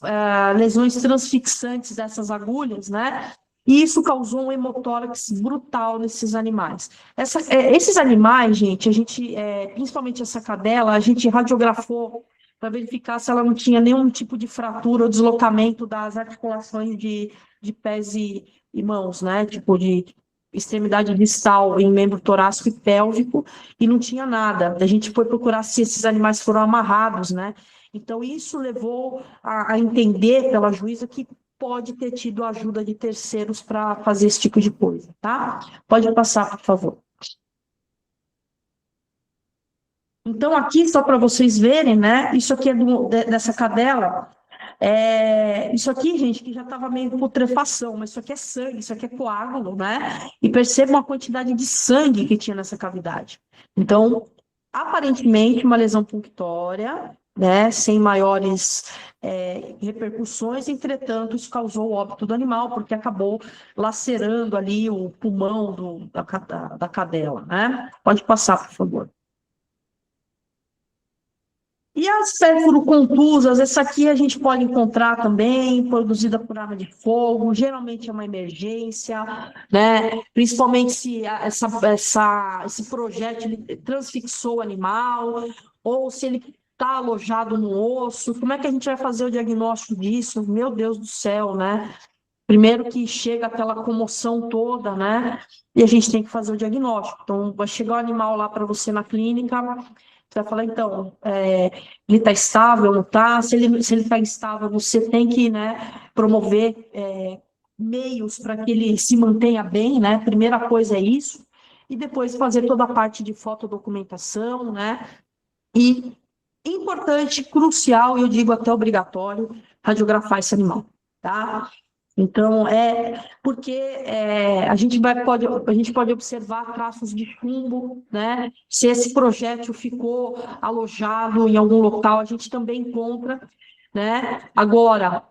lesões transfixantes dessas agulhas, né? E isso causou um hemotórax brutal nesses animais. Esses animais, gente, a gente, principalmente essa cadela, a gente radiografou para verificar se ela não tinha nenhum tipo de fratura ou deslocamento das articulações de pés e mãos, né? Tipo de extremidade distal em membro torácico e pélvico, e não tinha nada. A gente foi procurar se esses animais foram amarrados, né? Então, isso levou a entender pela juíza que pode ter tido ajuda de terceiros para fazer esse tipo de coisa, tá? Pode passar, por favor. Então, aqui, só para vocês verem, né? Isso aqui é dessa cadela. Isso aqui, gente, que já estava meio putrefação, mas isso aqui é sangue, isso aqui é coágulo, né? E percebam a quantidade de sangue que tinha nessa cavidade. Então, aparentemente, uma lesão punctória, né? Sem maiores repercussões, entretanto, isso causou o óbito do animal, porque acabou lacerando ali o pulmão da cadela, né? Pode passar, por favor. E as pérfuro-contusas, essa aqui a gente pode encontrar também, produzida por arma de fogo, geralmente é uma emergência, né? Principalmente se esse projétil transfixou o animal, ou se ele está alojado no osso. Como é que a gente vai fazer o diagnóstico disso? Meu Deus do céu, né? Primeiro que chega aquela comoção toda, né? E a gente tem que fazer o diagnóstico. Então, vai chegar o animal lá para você na clínica, você vai falar, então, ele está estável, não está? Se ele está instável, você tem que, né, promover meios para que ele se mantenha bem, né? Primeira coisa é isso. E depois fazer toda a parte de fotodocumentação, né? E importante, crucial, eu digo até obrigatório, radiografar esse animal, tá? Então, porque a gente pode observar traços de chumbo, né? Se esse projétil ficou alojado em algum local, a gente também encontra, né? Agora,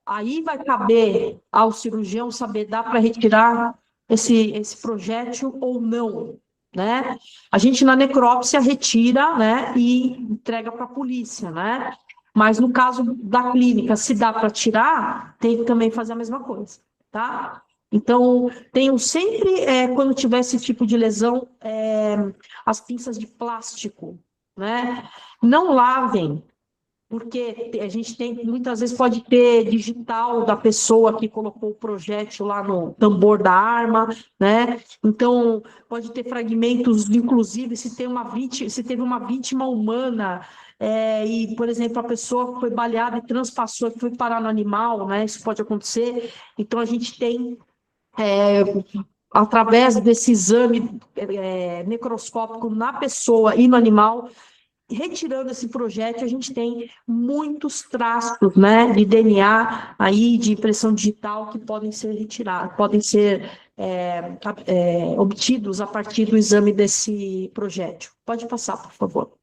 aí vai caber ao cirurgião saber, dá para retirar esse projétil ou não, né? A gente, na necrópsia, retira, né? E entrega para a polícia, né? Mas no caso da clínica, se dá para tirar, tem que também fazer a mesma coisa, tá? Então, tenham sempre, quando tiver esse tipo de lesão, as pinças de plástico, né? Não lavem, porque a gente muitas vezes pode ter digital da pessoa que colocou o projétil lá no tambor da arma, né? Então, pode ter fragmentos, inclusive, se teve uma vítima humana, e, por exemplo, a pessoa foi baleada e transpassou e foi parar no animal, né? Isso pode acontecer. Então, a gente tem, através desse exame necroscópico na pessoa e no animal, retirando esse projétil, a gente tem muitos traços, né, de DNA, aí, de impressão digital, que podem ser retirados, podem ser obtidos a partir do exame desse projétil. Pode passar, por favor.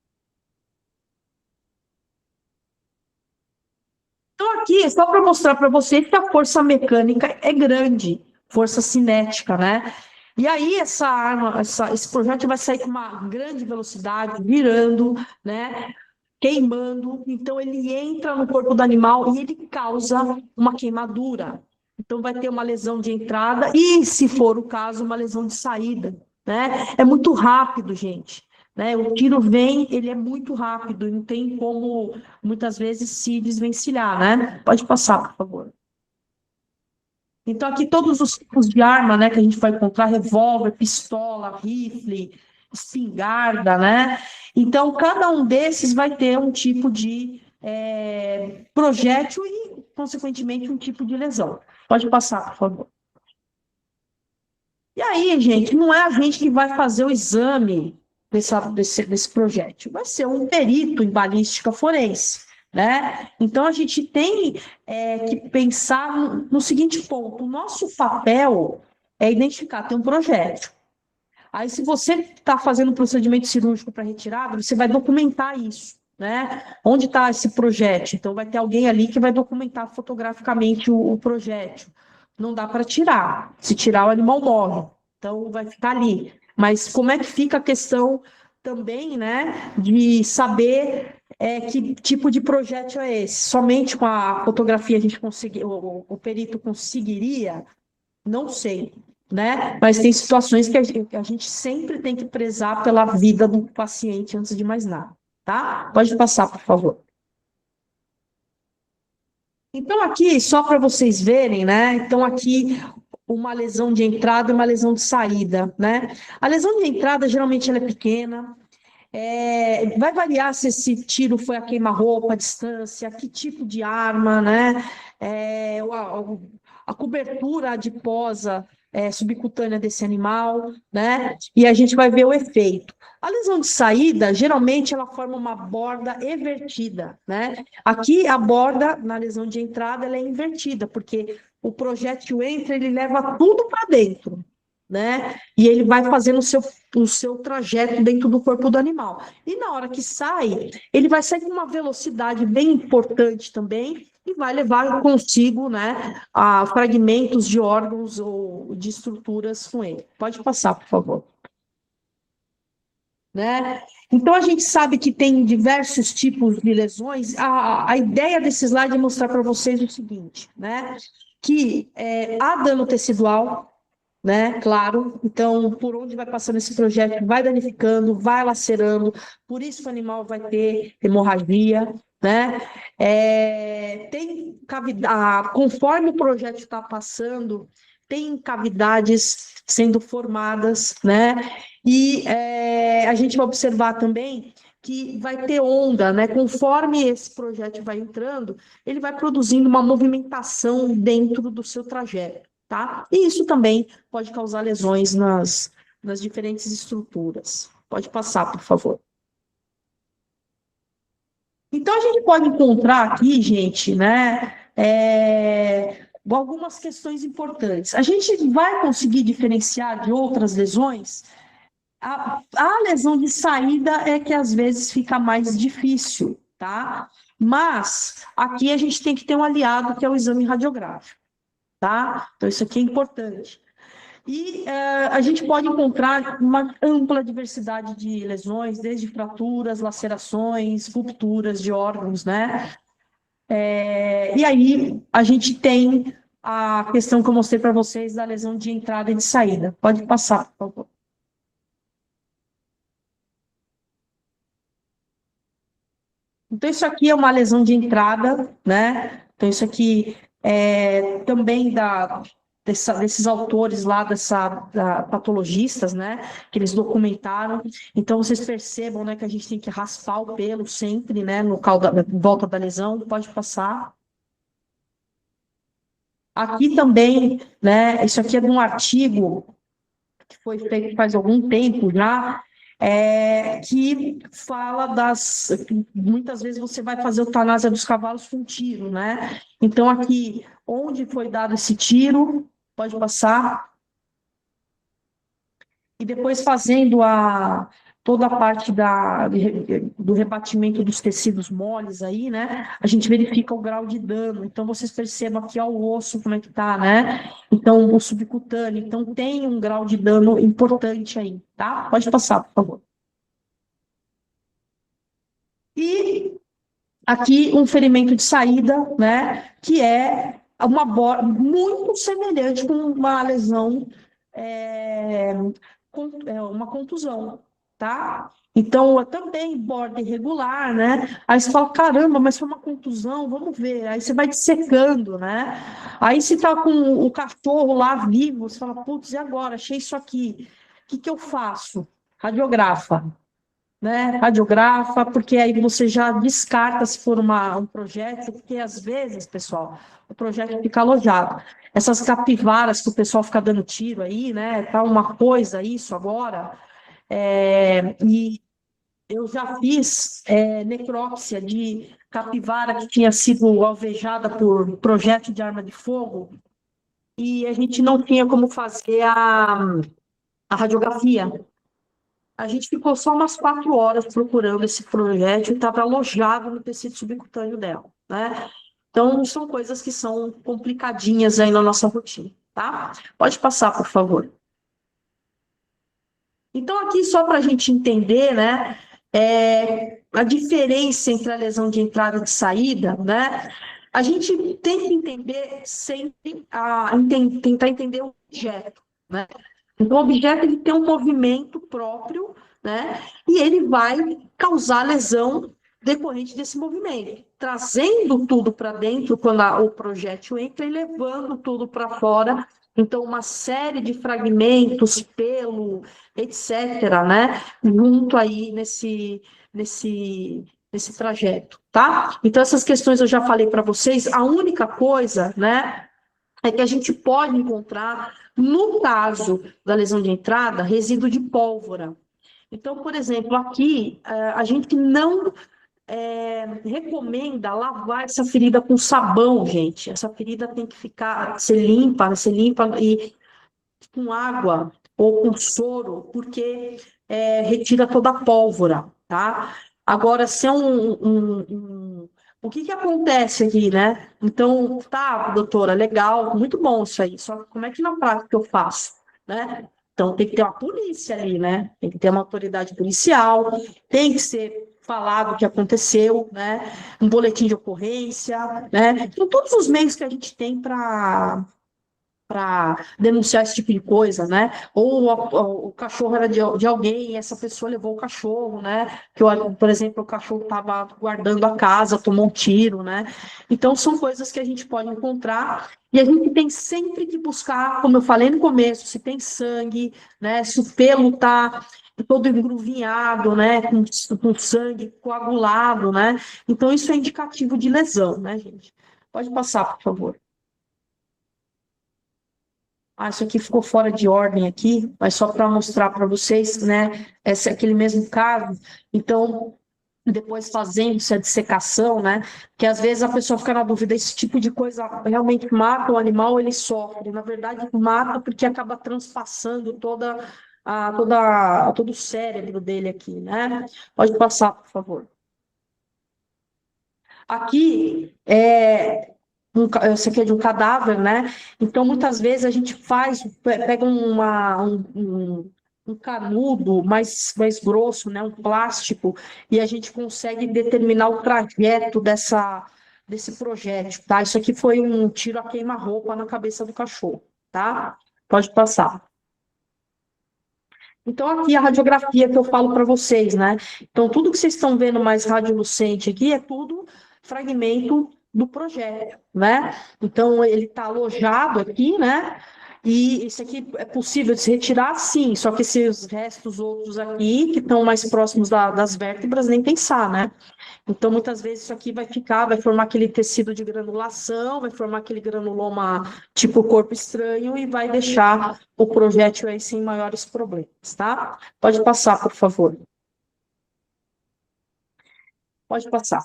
Então, aqui é só para mostrar para vocês que a força mecânica é grande, força cinética, né? E aí, essa arma, esse projétil vai sair com uma grande velocidade, virando, né? Queimando, então ele entra no corpo do animal e ele causa uma queimadura. Então vai ter uma lesão de entrada e, se for o caso, uma lesão de saída, né? É muito rápido, gente, né? O tiro vem, ele é muito rápido, não tem como, muitas vezes, se desvencilhar, né? Pode passar, por favor. Então, aqui todos os tipos de arma, né, que a gente vai encontrar, revólver, pistola, rifle, espingarda, né? Então, cada um desses vai ter um tipo de projétil e, consequentemente, um tipo de lesão. Pode passar, por favor. E aí, gente, não é a gente que vai fazer o exame desse projétil, vai ser um perito em balística forense, né? Então, a gente tem que pensar no seguinte ponto: o nosso papel é identificar, tem um projétil. Aí, se você está fazendo um procedimento cirúrgico para retirada, você vai documentar isso, né? Onde está esse projétil? Então, vai ter alguém ali que vai documentar fotograficamente o projétil. Não dá para tirar. Se tirar, o animal morre. Então, vai ficar ali. Mas como é que fica a questão também, né, de saber que tipo de projétil é esse? Somente com a fotografia a gente o perito conseguiria? Não sei, né? Mas tem situações que a gente sempre tem que prezar pela vida do paciente antes de mais nada, tá? Pode passar, por favor. Então, aqui, só para vocês verem, né? Então, aqui, uma lesão de entrada e uma lesão de saída, né? A lesão de entrada, geralmente, ela é pequena. Vai variar se esse tiro foi a queima-roupa, a distância, que tipo de arma, né? A cobertura adiposa subcutânea desse animal, né? E a gente vai ver o efeito. A lesão de saída, geralmente, ela forma uma borda evertida, né? Aqui, a borda, na lesão de entrada, ela é invertida, porque o projétil entra, ele leva tudo para dentro, né? E ele vai fazendo o seu trajeto dentro do corpo do animal. E na hora que sai, ele vai sair com uma velocidade bem importante também, e vai levar consigo, né, a fragmentos de órgãos ou de estruturas com ele. Pode passar, por favor. Né? Então, a gente sabe que tem diversos tipos de lesões. A ideia desse slide é mostrar para vocês o seguinte, né? Que há dano tecidual, né? Claro. Então, por onde vai passando esse projétil, vai danificando, vai lacerando. Por isso que o animal vai ter hemorragia, né? Tem cavidade, conforme o projétil está passando, tem cavidades sendo formadas, né? E a gente vai observar também que vai ter onda, né? Conforme esse projétil vai entrando, ele vai produzindo uma movimentação dentro do seu trajeto, tá? E isso também pode causar lesões nas diferentes estruturas. Pode passar, por favor. Então, a gente pode encontrar aqui, gente, né? Algumas questões importantes. A gente vai conseguir diferenciar de outras lesões. A lesão de saída é que às vezes fica mais difícil, tá? Mas aqui a gente tem que ter um aliado, que é o exame radiográfico, tá? Então, isso aqui é importante. E a gente pode encontrar uma ampla diversidade de lesões, desde fraturas, lacerações, rupturas de órgãos, né? E aí a gente tem a questão que eu mostrei para vocês da lesão de entrada e de saída. Pode passar, por favor. Então, isso aqui é uma lesão de entrada, né? Então, isso aqui é também desses autores lá, patologistas, né? Que eles documentaram. Então, vocês percebam, né, que a gente tem que raspar o pelo sempre, né? No local em volta da lesão. Pode passar. Aqui também, né? Isso aqui é de um artigo que foi feito faz algum tempo já, que fala muitas vezes você vai fazer eutanásia dos cavalos com tiro, né? Então, aqui, onde foi dado esse tiro, pode passar. E depois fazendo toda a parte do rebatimento dos tecidos moles aí, né? A gente verifica o grau de dano. Então, vocês percebam aqui ó, o osso, como é que tá, né? Então, o subcutâneo. Então, tem um grau de dano importante aí, tá? Pode passar, por favor. E aqui um ferimento de saída, né? Que é uma borda muito semelhante com uma lesão, uma contusão, tá? Então, também borda irregular, né? Aí você fala, caramba, mas foi uma contusão, vamos ver. Aí você vai dissecando, né? Aí você tá com o cachorro lá vivo, você fala, putz, e agora? Achei isso aqui. O que eu faço? Radiografa, né? Radiografa, porque aí você já descarta se for um projeto, porque às vezes, pessoal, o projeto fica alojado. Essas capivaras que o pessoal fica dando tiro aí, né? Tá uma coisa isso agora. E eu já fiz necrópsia de capivara que tinha sido alvejada por projeto de arma de fogo e a gente não tinha como fazer a radiografia. A gente ficou só umas 4 horas procurando esse projétil e estava alojado no tecido subcutâneo dela, né? Então, são coisas que são complicadinhas aí na nossa rotina, tá? Pode passar, por favor. Então, aqui, só para a gente entender, né, a diferença entre a lesão de entrada e de saída, né, a gente tem que entender sempre, tentar entender o objeto, né? Então, o objeto ele tem um movimento próprio, né, e ele vai causar lesão decorrente desse movimento, trazendo tudo para dentro quando o projétil entra e levando tudo para fora. Então, uma série de fragmentos, pelo, etc., né, junto aí nesse trajeto, tá? Então, essas questões eu já falei para vocês. A única coisa, né, é que a gente pode encontrar, no caso da lesão de entrada, resíduo de pólvora. Então, por exemplo, aqui, a gente não recomenda lavar essa ferida com sabão, gente. Essa ferida tem que ser limpa e com água ou com soro, porque retira toda a pólvora, tá? Agora, se é o que acontece aqui, né? Então, tá, doutora, legal, muito bom isso aí, só que como é que na prática eu faço, né? Então, tem que ter uma polícia ali, né? Tem que ter uma autoridade policial, tem que ser falado o que aconteceu, né? Um boletim de ocorrência, né? Então, todos os meios que a gente tem para denunciar esse tipo de coisa, né? Ou o cachorro era de alguém e essa pessoa levou o cachorro, né? Que, por exemplo, o cachorro estava guardando a casa, tomou um tiro, né? Então, são coisas que a gente pode encontrar e a gente tem sempre que buscar, como eu falei no começo, se tem sangue, né? Se o pelo está todo engruvinhado, né? Com sangue coagulado, né? Então, isso é indicativo de lesão, né, gente? Pode passar, por favor. Isso aqui ficou fora de ordem aqui, mas só para mostrar para vocês, né? Esse é aquele mesmo caso. Então, depois fazendo-se a dissecação, né? Que às vezes a pessoa fica na dúvida, esse tipo de coisa realmente mata o animal ou ele sofre? Na verdade, mata porque acaba transpassando todo o cérebro dele aqui, né? Pode passar, por favor. Aqui isso aqui é de um cadáver, né? Então, muitas vezes a gente pega um canudo mais grosso, né? Um plástico, e a gente consegue determinar o trajeto desse projétil, tá? Isso aqui foi um tiro a queima-roupa na cabeça do cachorro, tá? Pode passar. Então, aqui a radiografia que eu falo para vocês, né? Então, tudo que vocês estão vendo mais radiolucente aqui é tudo fragmento do projeto, né? Então, ele está alojado aqui, né? E isso aqui é possível de se retirar, sim, só que esses restos outros aqui, que estão mais próximos das vértebras, nem pensar, né? Então, muitas vezes isso aqui vai formar aquele tecido de granulação, vai formar aquele granuloma tipo corpo estranho e vai deixar o projétil aí sem maiores problemas, tá? Pode passar, por favor. Pode passar.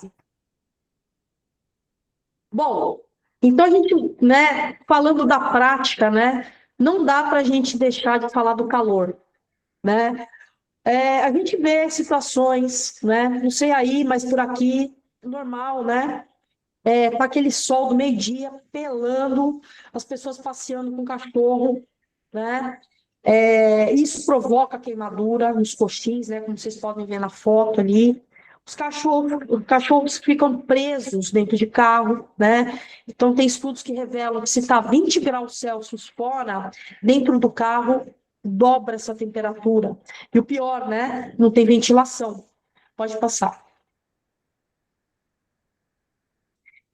Bom, então a gente, né, falando da prática, né, não dá para a gente deixar de falar do calor, né? A gente vê situações, né, não sei aí, mas por aqui, normal, né? Com aquele sol do meio-dia, pelando, as pessoas passeando com o cachorro, né? Isso provoca queimadura nos coxins, né? Como vocês podem ver na foto ali. Os cachorros ficam presos dentro de carro, né? Então, tem estudos que revelam que se está 20 graus Celsius fora, dentro do carro, dobra essa temperatura. E o pior, né? Não tem ventilação. Pode passar.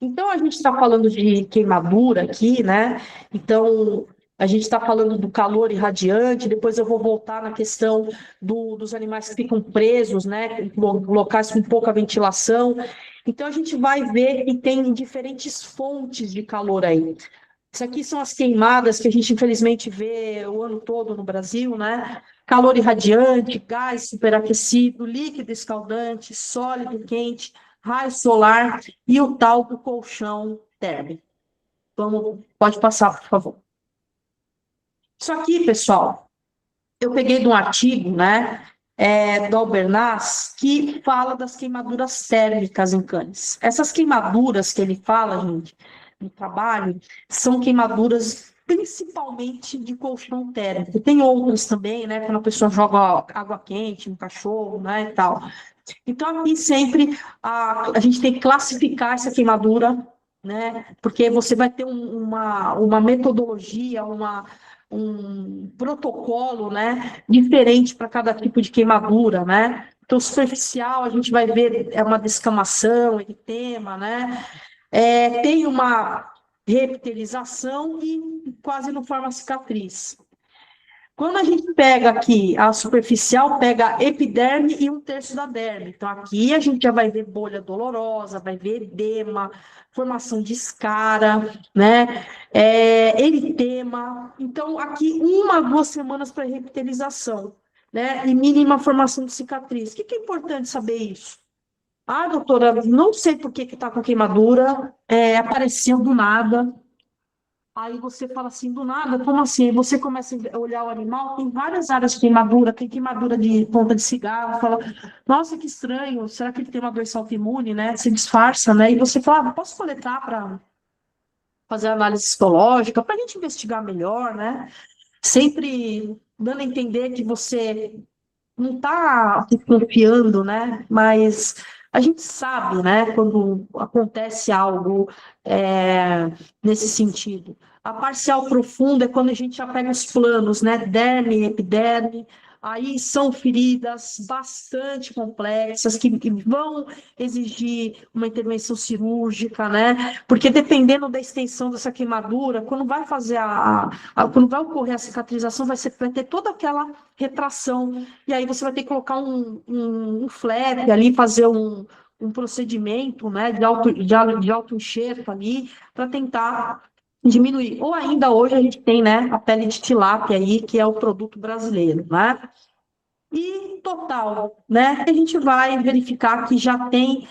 Então, a gente está falando de queimadura aqui, né? Então, a gente está falando do calor irradiante, depois eu vou voltar na questão dos animais que ficam presos, né? Em locais com pouca ventilação. Então, a gente vai ver que tem diferentes fontes de calor aí. Isso aqui são as queimadas que a gente, infelizmente, vê o ano todo no Brasil, né? Calor irradiante, gás superaquecido, líquido escaldante, sólido quente, raio solar e o tal do colchão térmico. Pode passar, por favor. Isso aqui, pessoal, eu peguei de um artigo, né, do Albernaz, que fala das queimaduras térmicas em cães. Essas queimaduras que ele fala, gente, no trabalho, são queimaduras principalmente de colchão térmico. Tem outras também, né, quando a pessoa joga água quente no cachorro, né, e tal. Então, aqui sempre a gente tem que classificar essa queimadura, né? Porque você vai ter uma metodologia, um protocolo, né? Diferente para cada tipo de queimadura, né? Então, superficial, a gente vai ver, é uma descamação, eritema, né? Tem uma reepitelização e quase não forma cicatriz. Quando a gente pega aqui a superficial, pega a epiderme e 1/3 da derme. Então, aqui a gente já vai ver bolha dolorosa, vai ver edema, formação de escara, né? Eritema. Então, aqui 1 a 2 semanas para reepitelização, né? E mínima formação de cicatriz. O que é importante saber isso? Ah, doutora, não sei por que está com queimadura, apareceu do nada. Aí você fala assim, do nada, como assim? Aí você começa a olhar o animal, tem várias áreas de queimadura, tem queimadura de ponta de cigarro, fala, nossa, que estranho, será que ele tem uma doença autoimune, né? Se disfarça, né? E você fala, posso coletar para fazer análise histológica, para a gente investigar melhor, né? Sempre dando a entender que você não está confiando, né? Mas a gente sabe, né? Quando acontece algo nesse sentido. A parcial profunda é quando a gente já pega os planos, né? Derme, epiderme. Aí são feridas bastante complexas que vão exigir uma intervenção cirúrgica, né? Porque dependendo da extensão dessa queimadura, quando vai fazer quando vai ocorrer a cicatrização, vai ter toda aquela retração. E aí você vai ter que colocar um flap ali, fazer um procedimento, né, de auto enxerto ali, para tentar diminuir. Ou ainda hoje a gente tem, né, a pele de tilápia aí, que é o produto brasileiro, né? E total, né, a gente vai verificar que já tem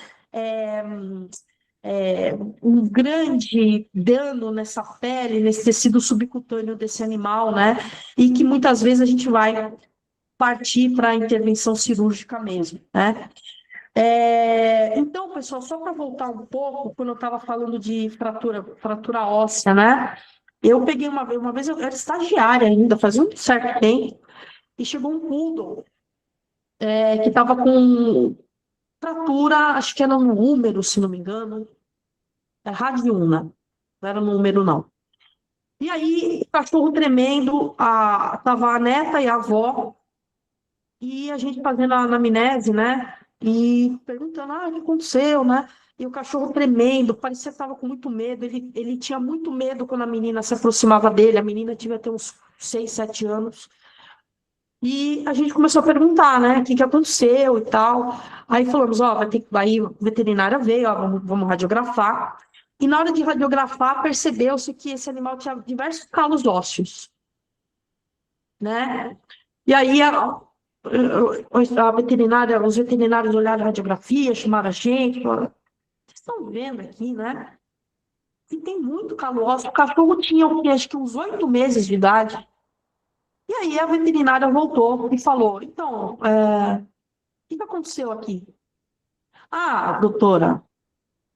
um grande dano nessa pele, nesse tecido subcutâneo desse animal, né? E que muitas vezes a gente vai partir para a intervenção cirúrgica mesmo, né? Então, pessoal, só para voltar um pouco, quando eu estava falando de fratura óssea, né? Eu peguei uma vez eu era estagiária ainda, fazia um certo tempo, e chegou um poodle que estava com fratura, acho que era no úmero, se não me engano, radiuna, não era no úmero, não. E aí, cachorro tremendo, tava a neta e a avó, e a gente fazendo a anamnese, né? E perguntando, o que aconteceu, né? E o cachorro tremendo, parecia que estava com muito medo. Ele tinha muito medo quando a menina se aproximava dele. A menina devia ter uns 6, 7 anos. E a gente começou a perguntar, né? O que aconteceu e tal. Aí falamos, aí o veterinário veio, vamos radiografar. E na hora de radiografar, percebeu-se que esse animal tinha diversos calos ósseos, né? E aí a veterinária, os veterinários olharam a radiografia, chamaram a gente, falaram, vocês estão vendo aqui, né? E tem muito calo ósseo. O cachorro tinha, acho que uns 8 meses de idade. E aí a veterinária voltou e falou, então, o que aconteceu aqui? Doutora,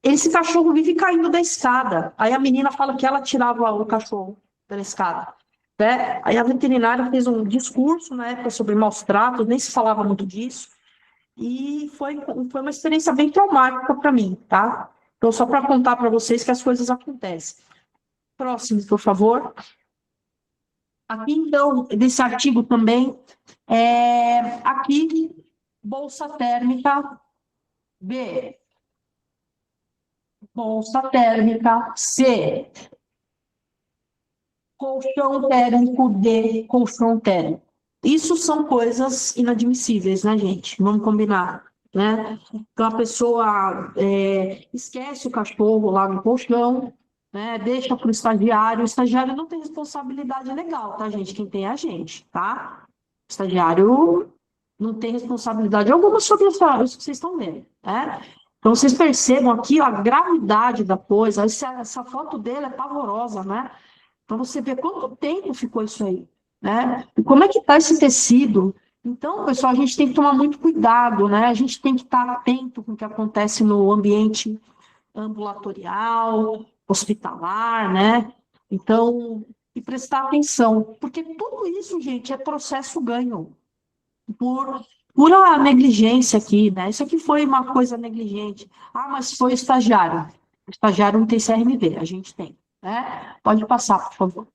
esse cachorro vive caindo da escada. Aí a menina fala que ela tirava o cachorro da escada. Né? Aí a veterinária fez um discurso na época sobre maus tratos, nem se falava muito disso, e foi uma experiência bem traumática para mim, tá? Então, só para contar para vocês que as coisas acontecem. Próximo, por favor. Aqui, então, desse artigo também, aqui, bolsa térmica, B. Bolsa térmica, C. Colchão térmico, D, colchão térmico. Isso são coisas inadmissíveis, né, gente? Vamos combinar, né? Então, a pessoa esquece o cachorro lá no colchão, né? Deixa para o estagiário não tem responsabilidade legal, tá, gente? Quem tem é a gente, tá? O estagiário não tem responsabilidade alguma sobre isso que vocês estão vendo, né? Então, vocês percebam aqui a gravidade da coisa, essa foto dele é pavorosa, né? Para você ver quanto tempo ficou isso aí, né? E como é que está esse tecido? Então, pessoal, a gente tem que tomar muito cuidado, né? A gente tem que estar atento com o que acontece no ambiente ambulatorial, hospitalar, né? Então, e prestar atenção, porque tudo isso, gente, é processo ganho por pura negligência aqui, né? Isso aqui foi uma coisa negligente. Mas foi o estagiário. O estagiário não tem CRMV, a gente tem. Né? Pode passar, por favor.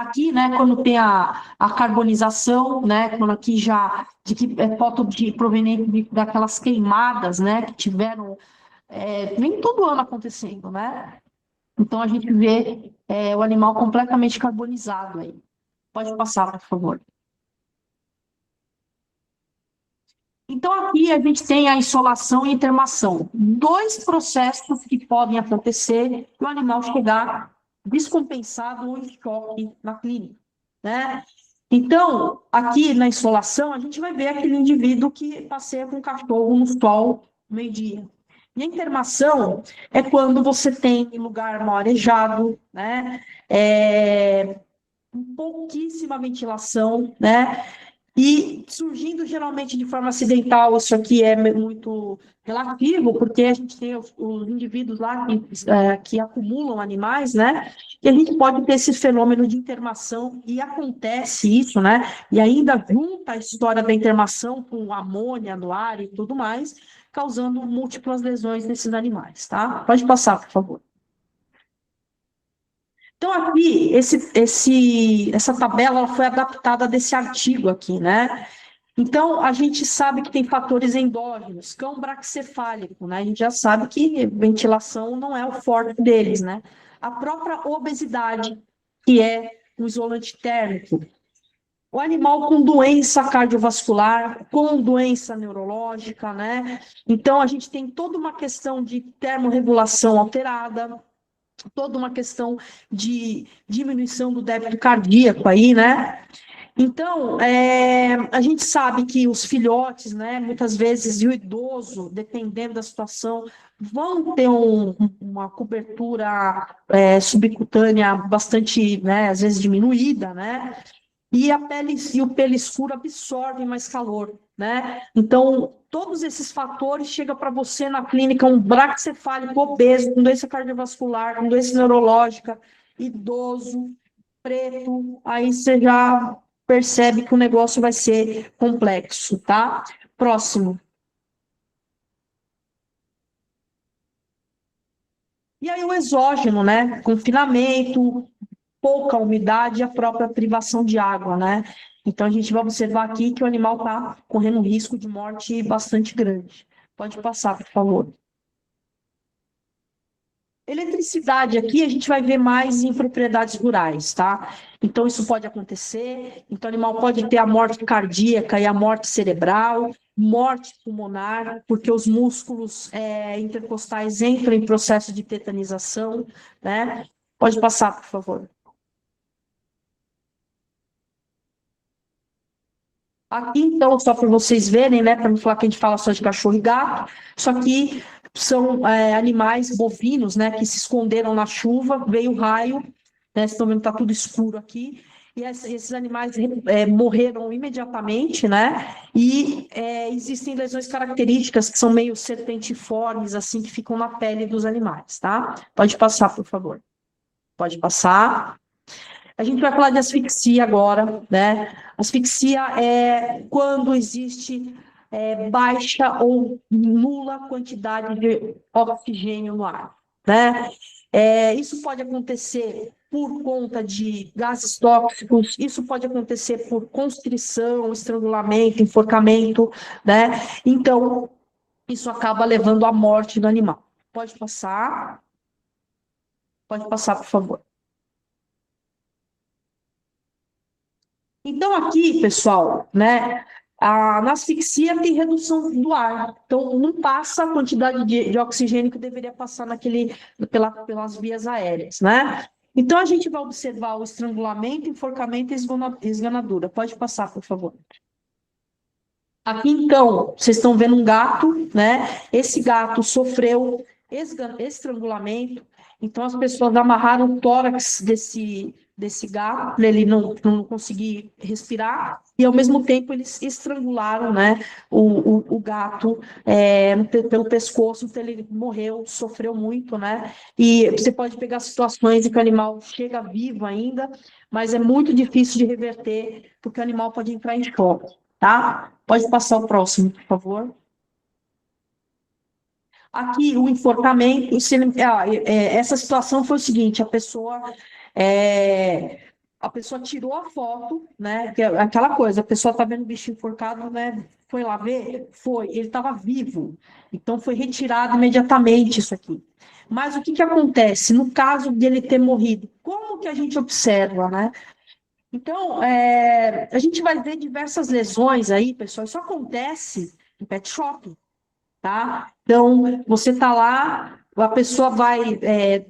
Aqui, né, quando tem a carbonização, né, quando aqui já, de que é foto proveniente daquelas queimadas, né, que tiveram, vem todo ano acontecendo, né? Então, a gente vê o animal completamente carbonizado aí. Pode passar, por favor. Então, aqui a gente tem a insolação e a intermação. Dois processos que podem acontecer e o animal chegar descompensado ou em choque na clínica, né? Então, aqui na insolação, a gente vai ver aquele indivíduo que passeia com o cachorro no sol, meio-dia. E a intermação é quando você tem lugar mal arejado, né? Pouquíssima ventilação, né? E surgindo geralmente de forma acidental, isso aqui é muito relativo, porque a gente tem os indivíduos lá que acumulam animais, né? E a gente pode ter esse fenômeno de intermação, e acontece isso, né? E ainda junta a história da intermação com amônia no ar e tudo mais, causando múltiplas lesões nesses animais, tá? Pode passar, por favor. Então, aqui, essa tabela ela foi adaptada desse artigo aqui, né? Então, a gente sabe que tem fatores endógenos, cão braquicefálico, né? A gente já sabe que ventilação não é o forte deles, né? A própria obesidade, que é um isolante térmico. O animal com doença cardiovascular, com doença neurológica, né? Então, a gente tem toda uma questão de termorregulação alterada, toda uma questão de diminuição do débito cardíaco aí, né? Então, a gente sabe que os filhotes, né, muitas vezes, e o idoso, dependendo da situação, vão ter uma cobertura subcutânea bastante, né, às vezes diminuída, né? E a pele e o pelo escuro absorvem mais calor, né? Então, todos esses fatores chegam para você na clínica, um braquicefálico obeso, com doença cardiovascular, com doença neurológica, idoso, preto, aí você já percebe que o negócio vai ser complexo, tá? Próximo. E aí o exógeno, né? Confinamento, pouca umidade e a própria privação de água, né? Então, a gente vai observar aqui que o animal está correndo um risco de morte bastante grande. Pode passar, por favor. Eletricidade aqui a gente vai ver mais em propriedades rurais, tá? Então, isso pode acontecer. Então, o animal pode ter a morte cardíaca e a morte cerebral, morte pulmonar, porque os músculos intercostais entram em processo de tetanização, né? Pode passar, por favor. Aqui, então, só para vocês verem, né, para não falar que a gente fala só de cachorro e gato, isso aqui são animais bovinos, né, que se esconderam na chuva, veio o raio, né, vocês estão vendo que está tudo escuro aqui, e esses animais morreram imediatamente, né, e existem lesões características que são meio serpentiformes, assim, que ficam na pele dos animais, tá? Pode passar, por favor. Pode passar. A gente vai falar de asfixia agora, né? Asfixia é quando existe baixa ou nula quantidade de oxigênio no ar, né? Isso pode acontecer por conta de gases tóxicos, isso pode acontecer por constrição, estrangulamento, enforcamento, né? Então, isso acaba levando à morte do animal. Pode passar, por favor. Então, aqui, pessoal, né, na asfixia tem redução do ar. Então, não passa a quantidade de oxigênio que deveria passar pelas vias aéreas, né? Então, a gente vai observar o estrangulamento, enforcamento e esganadura. Pode passar, por favor. Aqui, então, vocês estão vendo um gato, né? Esse gato sofreu estrangulamento. Então, as pessoas amarraram o tórax desse gato, para ele não conseguir respirar, e, ao mesmo tempo, eles estrangularam, né, o gato pelo pescoço, então ele morreu, sofreu muito, né? E você pode pegar situações em que o animal chega vivo ainda, mas é muito difícil de reverter, porque o animal pode entrar em choque, tá? Pode passar o próximo, por favor. Aqui, o enforcamento, essa situação foi o seguinte, a pessoa a pessoa tirou a foto, né? Que é aquela coisa, a pessoa tá vendo o bicho enforcado, né? Foi lá ver? Foi, ele estava vivo. Então foi retirado imediatamente isso aqui. Mas o que que acontece no caso dele ter morrido? Como que a gente observa, né? Então, a gente vai ver diversas lesões aí, pessoal. Isso acontece em pet shop, tá? Então, você tá lá, a pessoa vai,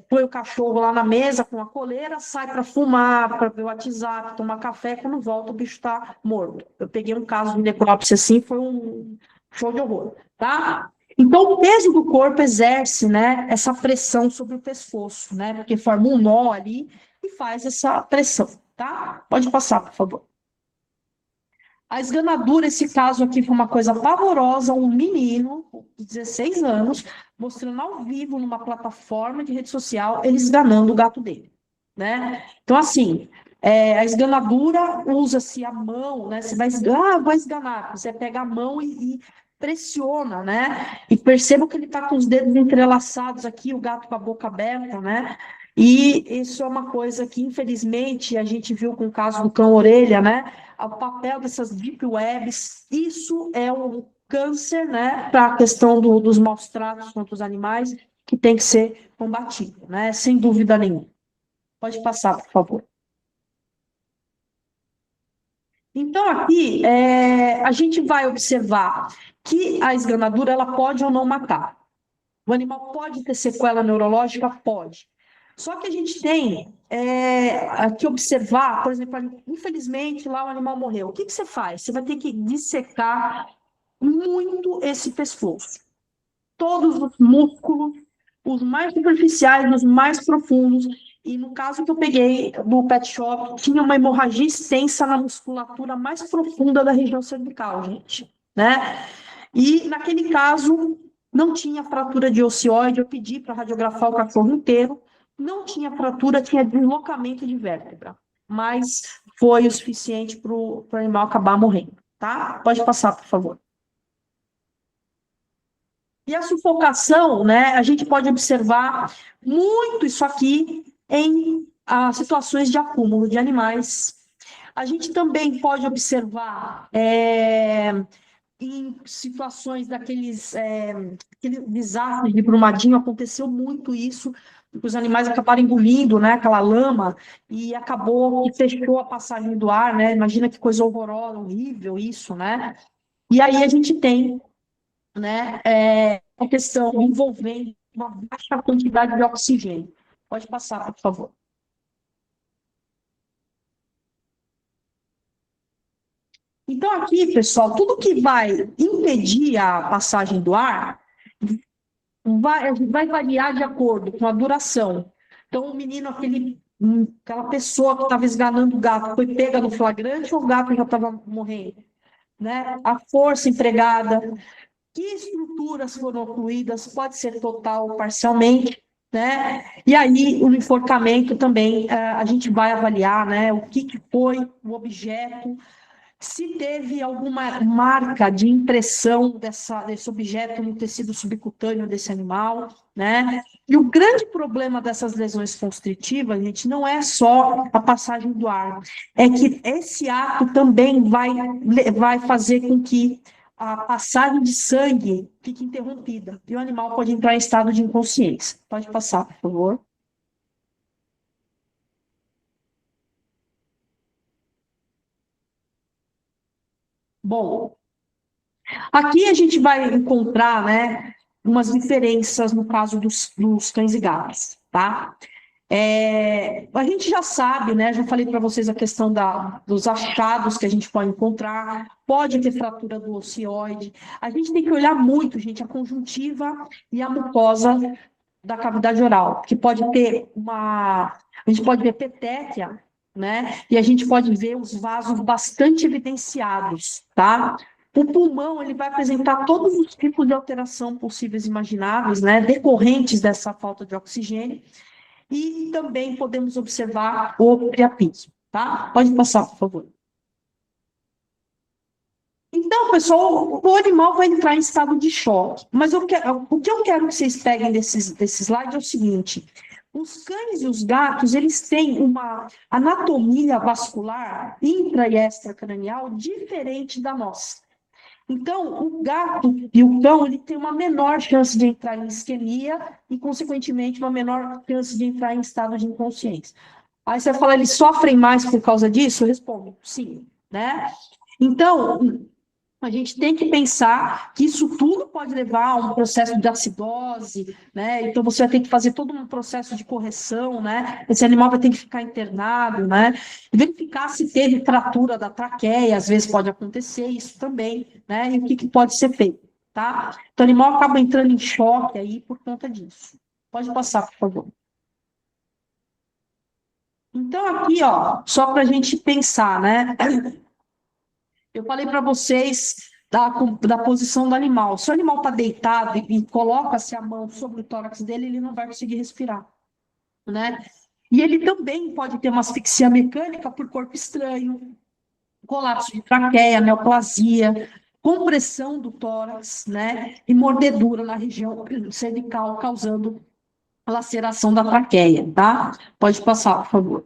põe o cachorro lá na mesa com a coleira, sai para fumar, para ver o WhatsApp, tomar café, quando volta o bicho está morto. Eu peguei um caso de necrópsia assim, foi um show de horror, tá? Então, o peso do corpo exerce, né, essa pressão sobre o pescoço, né, porque forma um nó ali e faz essa pressão, tá? Pode passar, por favor. A esganadura, esse caso aqui foi uma coisa pavorosa, um menino de 16 anos, mostrando ao vivo numa plataforma de rede social, ele esganando o gato dele, né? Então, assim, a esganadura usa-se a mão, né? Você vai vou esganar, você pega a mão e pressiona, né? E perceba que ele está com os dedos entrelaçados aqui, o gato com a boca aberta, né? E isso é uma coisa que, infelizmente, a gente viu com o caso do cão-orelha, né? O papel dessas deep webs, isso é um câncer, né, para a questão dos maus tratos contra os animais, que tem que ser combatido, né, sem dúvida nenhuma. Pode passar, por favor. Então, aqui, a gente vai observar que a esganadura, ela pode ou não matar. O animal pode ter sequela neurológica? Pode. Só que a gente tem que observar, por exemplo, infelizmente lá o animal morreu. O que que você faz? Você vai ter que dissecar muito esse pescoço. Todos os músculos, os mais superficiais, os mais profundos. E no caso que eu peguei do pet shop, tinha uma hemorragia extensa na musculatura mais profunda da região cervical, gente, né? E naquele caso não tinha fratura de ocioide, eu pedi para radiografar o cachorro inteiro, não tinha fratura, tinha deslocamento de vértebra, mas foi o suficiente para o animal acabar morrendo, tá? Pode passar, por favor. E a sufocação, né, a gente pode observar muito isso aqui em situações de acúmulo de animais. A gente também pode observar em situações daqueles desastres de Brumadinho, aconteceu muito isso, porque os animais acabaram engolindo, né, aquela lama, e acabou que fechou a passagem do ar, né? Imagina que coisa horrorosa, horrível isso, né? E aí a gente tem, né, a questão envolvendo uma baixa quantidade de oxigênio. Pode passar, por favor. Então, aqui, pessoal, tudo que vai impedir a passagem do ar vai variar de acordo com a duração. Então, o menino, aquela pessoa que estava esganando o gato, foi pega no flagrante ou o gato já estava morrendo? Né? A força empregada, que estruturas foram ocluídas, pode ser total ou parcialmente, né? E aí, o enforcamento também, a gente vai avaliar, né? O que foi o objeto, se teve alguma marca de impressão desse objeto no tecido subcutâneo desse animal, né? E o grande problema dessas lesões constritivas, gente, não é só a passagem do ar, é que esse ato também vai fazer com que a passagem de sangue fique interrompida, e o animal pode entrar em estado de inconsciência. Pode passar, por favor. Bom, aqui a gente vai encontrar, né, umas diferenças no caso dos cães e gatos, tá? A gente já sabe, né? Já falei para vocês a questão dos achados que a gente pode encontrar, pode ter fratura do ocioide. A gente tem que olhar muito, gente, a conjuntiva e a mucosa da cavidade oral, que pode ter a gente pode ver petequia, né? E a gente pode ver os vasos bastante evidenciados, tá? O pulmão, ele vai apresentar todos os tipos de alteração possíveis e imagináveis, né? Decorrentes dessa falta de oxigênio. E também podemos observar o priapismo, tá? Pode passar, por favor. Então, pessoal, o animal vai entrar em estado de choque. Mas o que eu quero que vocês peguem desse slide é o seguinte: Os cães e os gatos, eles têm uma anatomia vascular intra e extracranial diferente da nossa. Então, o gato e o cão, ele tem uma menor chance de entrar em isquemia e, consequentemente, uma menor chance de entrar em estado de inconsciência. Aí você vai falar, eles sofrem mais por causa disso? Eu respondo, sim, né? Então, a gente tem que pensar que isso tudo pode levar a um processo de acidose, né? Então você vai ter que fazer todo um processo de correção, né? Esse animal vai ter que ficar internado, né? Verificar se teve fratura da traqueia, às vezes pode acontecer isso também, né? E o que, que pode ser feito, tá? Então o animal acaba entrando em choque aí por conta disso. Pode passar, por favor. Então aqui, ó, só para a gente pensar, né? Eu falei para vocês da posição do animal. Se o animal está deitado e coloca-se a mão sobre o tórax dele, ele não vai conseguir respirar, né? E ele também pode ter uma asfixia mecânica por corpo estranho, colapso de traqueia, neoplasia, compressão do tórax, né? E mordedura na região cervical, causando laceração da traqueia, tá? Pode passar, por favor.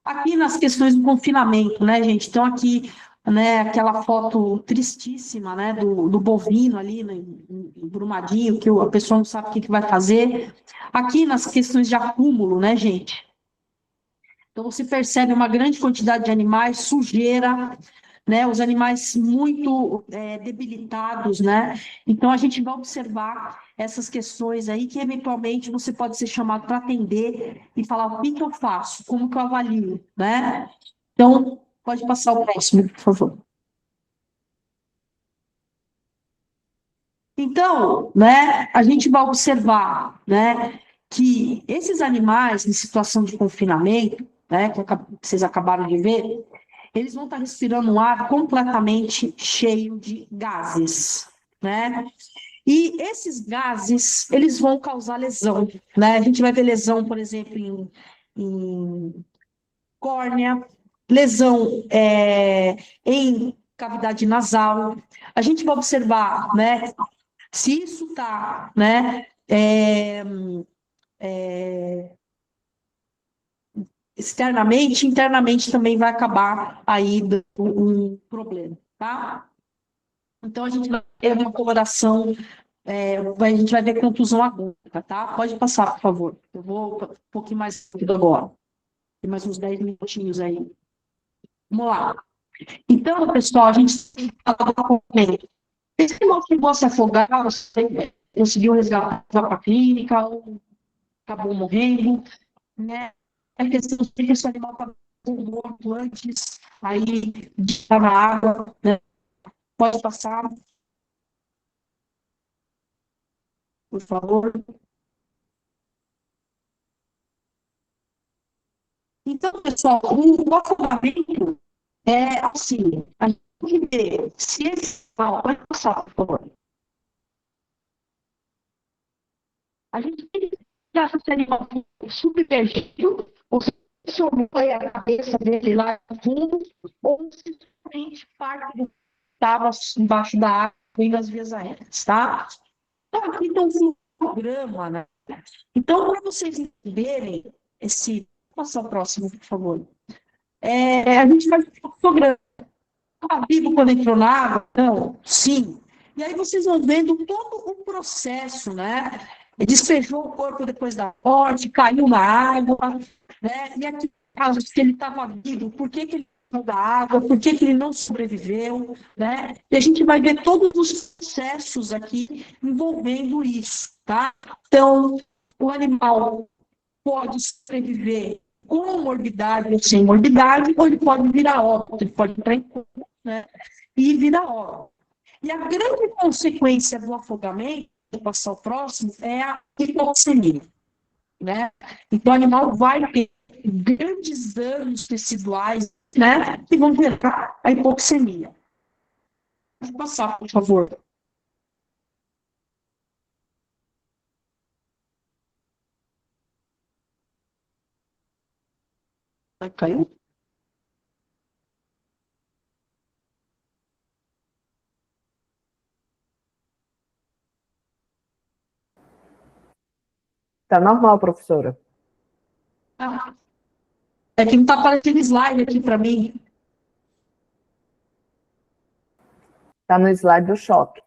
Aqui nas questões do confinamento, né, gente? Então, aqui, né, aquela foto tristíssima, né, do bovino ali, né, em Brumadinho, que a pessoa não sabe o que, que vai fazer. Aqui nas questões de acúmulo, né, gente? Então, você percebe uma grande quantidade de animais, sujeira, né, os animais muito debilitados, né? Então, a gente vai observar essas questões aí que, eventualmente, você pode ser chamado para atender e falar o que que eu faço, como que eu avalio, né? Então, pode passar o próximo, por favor. Então, né, a gente vai observar, né, que esses animais em situação de confinamento, né, que vocês acabaram de ver, eles vão estar respirando um ar completamente cheio de gases, né? E esses gases, eles vão causar lesão, né? A gente vai ver lesão, por exemplo, em córnea, lesão em cavidade nasal. A gente vai observar, né, se isso está, né, externamente, internamente também vai acabar aí dando um problema, tá? Então, a gente vai ter uma coloração, a gente vai ver contusão aguda, tá? Pode passar, por favor. Eu vou um pouquinho mais rápido agora. Tem mais uns 10 minutinhos aí. Vamos lá. Então, pessoal, a gente tem que falar do acompanhamento. Esse irmão que você afogar, você conseguiu resgatar para a clínica, ou acabou morrendo, né? É questão de que esse animal estava morto antes, aí de estar na água, né? Pode passar, por favor. Então, pessoal, o afogamento é assim, a gente tem que ver se esse... Pode passar, por favor. A gente tem que ver se esse animal submergiu, ou se foi a cabeça dele lá no fundo, ou se simplesmente parte do estava embaixo da água e nas vias aéreas, tá? Então, aqui tem um programa, né? Então, para vocês entenderem esse... Passa o próximo, por favor. A gente vai ter um programa. Estava vivo quando entrou na água? Não, sim. E aí vocês vão vendo todo o processo, né? Despejou o corpo depois da morte, caiu na água, né? E aqui, casos que ele estava vivo, por que que ele saiu da água, por que que ele não sobreviveu, né? E a gente vai ver todos os processos aqui envolvendo isso, tá? Então, o animal pode sobreviver com morbidade ou sem morbidade, ou ele pode virar óbito, ele pode entrar em coma, né? E virar óbito. E a grande consequência do afogamento, vou passar ao próximo, é a hipoxemia, né? Então, o animal vai ter grandes danos teciduais, né? Que vão gerar a hipoxemia. Pode passar, por favor. Vai cair? Tá normal, professora. Ah, é que não está aparecendo slide aqui para mim. Tá no slide do choque.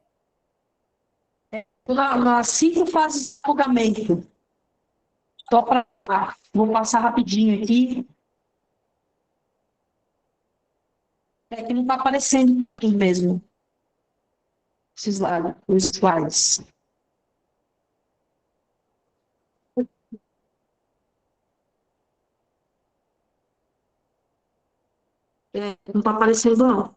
Nas 5 fases de afogamento. Só para. Vou passar rapidinho aqui. É que não está aparecendo aqui mesmo. Os slides. Não está aparecendo, não.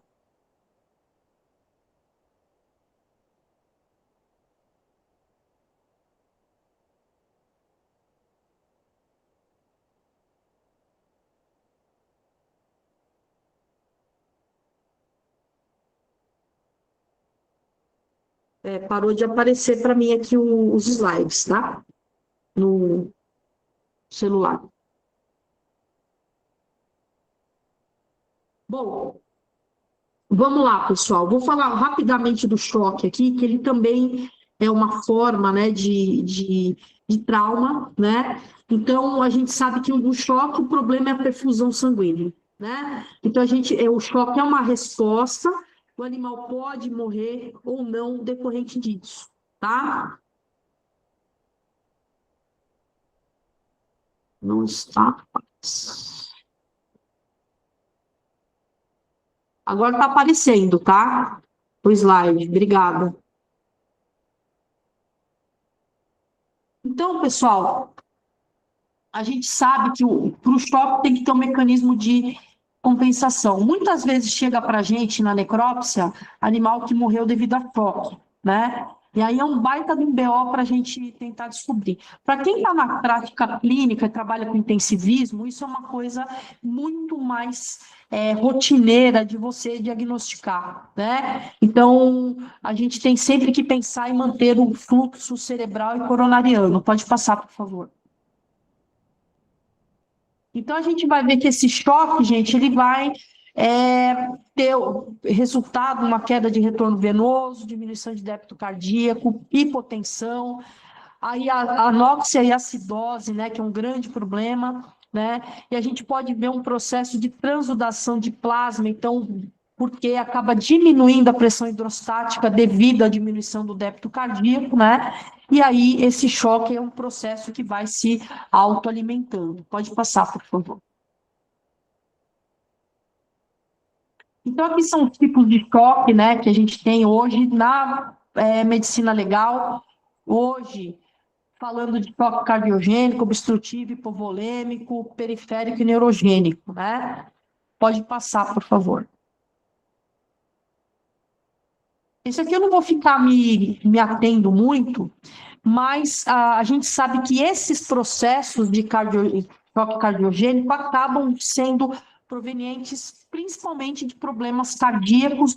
Parou de aparecer para mim aqui os slides, tá? No celular. Bom, vamos lá, pessoal. Vou falar rapidamente do choque aqui, que ele também é uma forma, né, de trauma, né? Então, a gente sabe que o choque, o problema é a perfusão sanguínea, né? Então, o choque é uma resposta, o animal pode morrer ou não decorrente disso, tá? Não está. Agora está aparecendo, tá? O slide. Obrigada. Então, pessoal, a gente sabe que para o choque tem que ter um mecanismo de compensação. Muitas vezes chega para a gente na necrópsia animal que morreu devido a choque, né? E aí é um baita de um BO para a gente tentar descobrir. Para quem está na prática clínica e trabalha com intensivismo, isso é uma coisa muito mais rotineira de você diagnosticar, né? Então, a gente tem sempre que pensar em manter o fluxo cerebral e coronariano. Pode passar, por favor. Então, a gente vai ver que esse choque, gente, ele vai ter o resultado, uma queda de retorno venoso, diminuição de débito cardíaco, hipotensão, aí a anóxia e acidose, né, que é um grande problema, né, e a gente pode ver um processo de transudação de plasma, então, porque acaba diminuindo a pressão hidrostática devido à diminuição do débito cardíaco, né, e aí esse choque é um processo que vai se autoalimentando. Pode passar, por favor. Então, aqui são os tipos de choque, né, que a gente tem hoje na medicina legal. Hoje, falando de choque cardiogênico, obstrutivo, hipovolêmico, periférico e neurogênico, né? Pode passar, por favor. Esse aqui eu não vou ficar me atendo muito, mas a gente sabe que esses processos de choque cardiogênico acabam sendo provenientes principalmente de problemas cardíacos,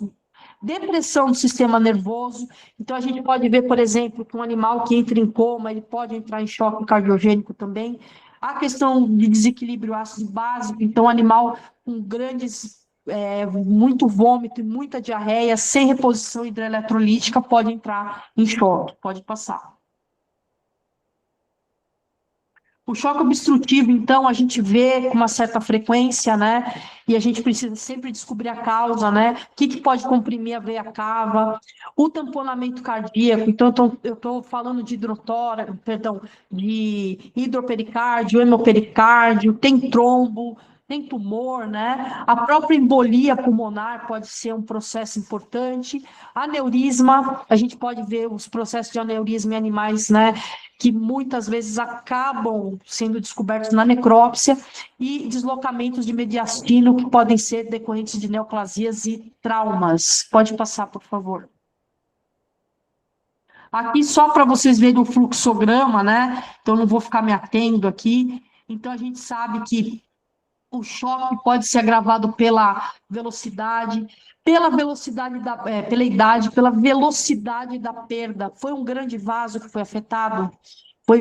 depressão do sistema nervoso. Então, a gente pode ver, por exemplo, que um animal que entra em coma, ele pode entrar em choque cardiogênico também. A questão de desequilíbrio ácido básico, então, animal com muito vômito e muita diarreia, sem reposição hidroeletrolítica, pode entrar em choque. Pode passar. O choque obstrutivo, então, a gente vê com uma certa frequência, né? E a gente precisa sempre descobrir a causa, né? O que pode comprimir a veia cava? O tamponamento cardíaco, então, eu estou falando de de hidropericárdio, hemopericárdio, tem trombo, tem tumor, né? A própria embolia pulmonar pode ser um processo importante. Aneurisma, a gente pode ver os processos de aneurisma em animais, né? Que muitas vezes acabam sendo descobertos na necrópsia, e deslocamentos de mediastino que podem ser decorrentes de neoplasias e traumas. Pode passar, por favor. Aqui, só para vocês verem o fluxograma, né? Então, não vou ficar me atendo aqui. Então, a gente sabe que o choque pode ser agravado pela velocidade, pela idade, pela velocidade da perda. Foi um grande vaso que foi afetado?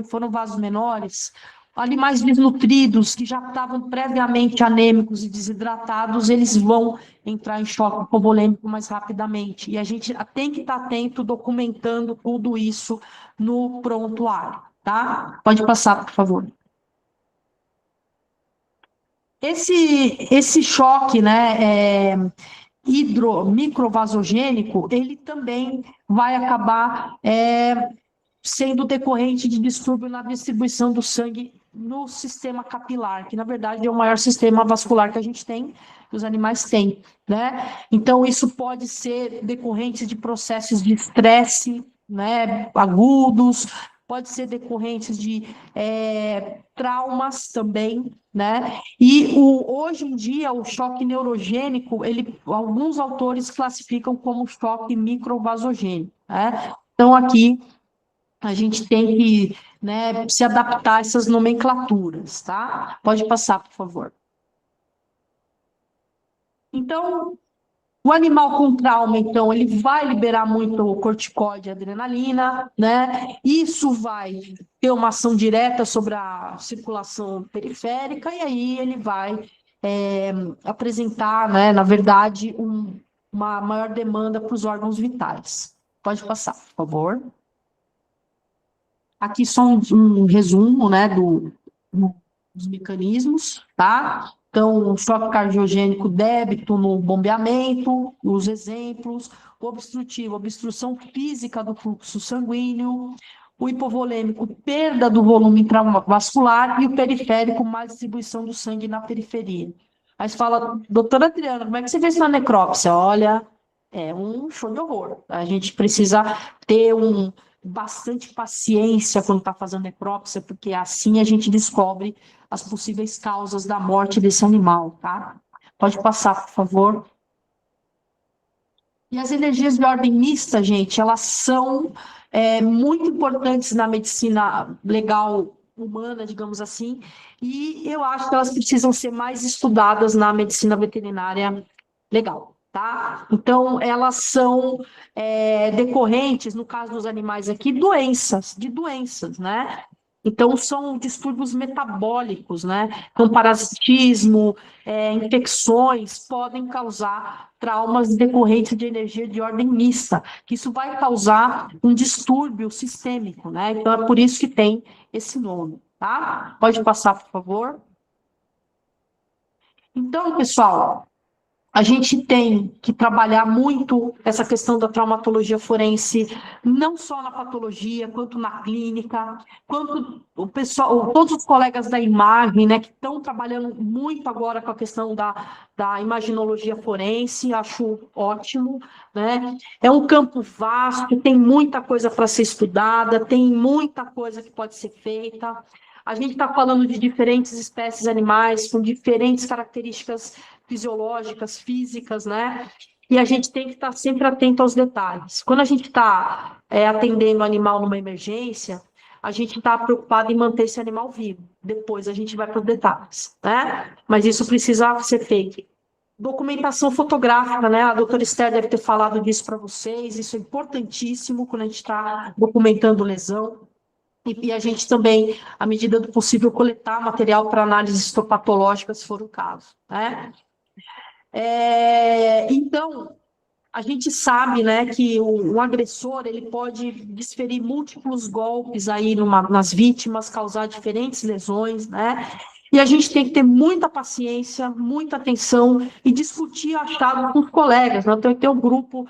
Foram vasos menores? Animais desnutridos, que já estavam previamente anêmicos e desidratados, eles vão entrar em choque hipovolêmico mais rapidamente. E a gente tem que estar atento, documentando tudo isso no prontuário, tá? Pode passar, por favor. Esse choque, né, microvasogênico, ele também vai acabar sendo decorrente de distúrbio na distribuição do sangue no sistema capilar, que na verdade é o maior sistema vascular que a gente tem, que os animais têm, né? Então, isso pode ser decorrente de processos de estresse, né, agudos, pode ser decorrente de traumas também, né? E hoje em dia, o choque neurogênico, alguns autores classificam como choque microvasogênico, né? Então, aqui, a gente tem que, né, se adaptar a essas nomenclaturas, tá? Pode passar, por favor. Então, o animal com trauma, então, ele vai liberar muito corticóide e adrenalina, né? Isso vai ter uma ação direta sobre a circulação periférica, e aí ele vai apresentar, né, na verdade, uma maior demanda para os órgãos vitais. Pode passar, por favor. Aqui só um resumo, né, dos mecanismos, tá? Então, choque cardiogênico débito no bombeamento, os exemplos, o obstrutivo, obstrução física do fluxo sanguíneo, o hipovolêmico, perda do volume intravascular, e o periférico, má distribuição do sangue na periferia. Aí você fala, doutora Adriana, como é que você vê isso na necrópsia? Olha, é um show de horror. A gente precisa ter bastante paciência quando está fazendo necrópsia, porque assim a gente descobre as possíveis causas da morte desse animal, tá? Pode passar, por favor. E as energias de ordem mista, gente, elas são muito importantes na medicina legal humana, digamos assim, e eu acho que elas precisam ser mais estudadas na medicina veterinária legal. Tá? Então, elas são decorrentes, no caso dos animais aqui, de doenças, né? Então, são distúrbios metabólicos, né? Então, parasitismo, infecções podem causar traumas decorrentes de energia de ordem mista, que isso vai causar um distúrbio sistêmico, né? Então, é por isso que tem esse nome, tá? Pode passar, por favor. Então, pessoal, a gente tem que trabalhar muito essa questão da traumatologia forense, não só na patologia, quanto na clínica, quanto o pessoal, todos os colegas da imagem, né, que estão trabalhando muito agora com a questão da imaginologia forense, acho ótimo, né? É um campo vasto, tem muita coisa para ser estudada, tem muita coisa que pode ser feita. A gente está falando de diferentes espécies animais, com diferentes características fisiológicas, físicas, né? E a gente tem que estar sempre atento aos detalhes. Quando a gente está atendendo o animal numa emergência, a gente está preocupado em manter esse animal vivo. Depois a gente vai para os detalhes, né? Mas isso precisa ser feito. Documentação fotográfica, né? A doutora Esther deve ter falado disso para vocês. Isso é importantíssimo quando a gente está documentando lesão. E a gente também, à medida do possível, coletar material para análise histopatológica, se for o caso, né? Então, a gente sabe, né, que o agressor ele pode desferir múltiplos golpes aí nas vítimas, causar diferentes lesões, né? E a gente tem que ter muita paciência, muita atenção e discutir achado com os colegas, né? Então, tem um grupo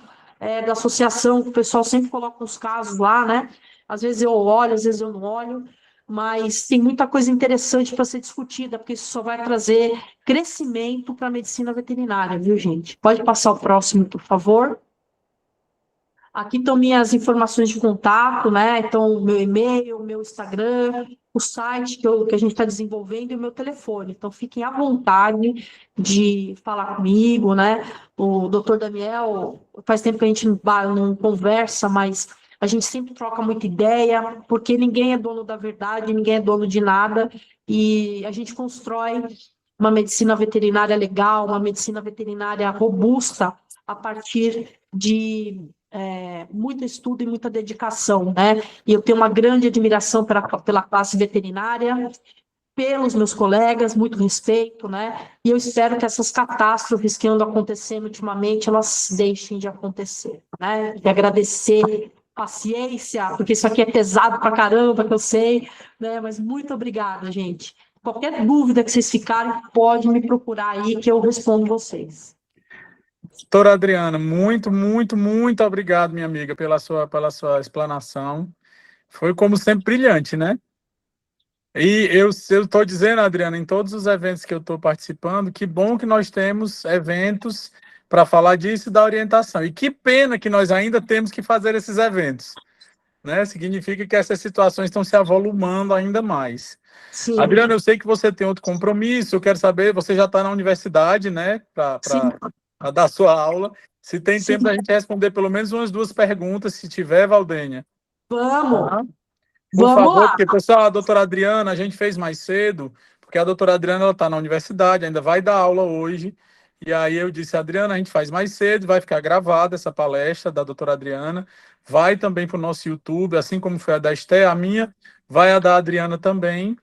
da associação que o pessoal sempre coloca os casos lá, né? Às vezes eu olho, às vezes eu não olho, mas tem muita coisa interessante para ser discutida, porque isso só vai trazer crescimento para a medicina veterinária, viu, gente? Pode passar o próximo, por favor. Aqui estão minhas informações de contato, né? Então, meu e-mail, meu Instagram, o site que a gente está desenvolvendo e o meu telefone. Então, fiquem à vontade de falar comigo, né? O doutor Daniel, faz tempo que a gente não conversa, mas a gente sempre troca muita ideia, porque ninguém é dono da verdade, ninguém é dono de nada, e a gente constrói uma medicina veterinária legal, uma medicina veterinária robusta, a partir de muito estudo e muita dedicação, né? E eu tenho uma grande admiração pela classe veterinária, pelos meus colegas, muito respeito, né? E eu espero que essas catástrofes que andam acontecendo ultimamente, elas deixem de acontecer, né? E agradecer paciência, porque isso aqui é pesado pra caramba, que eu sei, né? Mas muito obrigada, gente. Qualquer dúvida que vocês ficarem, pode me procurar aí que eu respondo vocês. Doutora Adriana, muito, muito, muito obrigado, minha amiga, pela sua explanação. Foi, como sempre, brilhante, né? E eu estou dizendo, Adriana, em todos os eventos que eu estou participando, que bom que nós temos eventos para falar disso e da orientação. E que pena que nós ainda temos que fazer esses eventos, né? Significa que essas situações estão se avolumando ainda mais. Sim, Adriana, eu sei que você tem outro compromisso, eu quero saber, você já está na universidade, né, sim, para dar sua aula. Se tem sim. tempo da gente responder pelo menos umas 2 perguntas, se tiver, Valdênia. Vamos, Tá? Por vamos favor, lá. porque, pessoal, a doutora Adriana, a gente fez mais cedo, porque a doutora Adriana está na universidade, ainda vai dar aula hoje. E aí eu disse, Adriana, a gente faz mais cedo, vai ficar gravada essa palestra da doutora Adriana, vai também para o nosso YouTube, assim como foi a da Esté, a minha, vai a da Adriana também.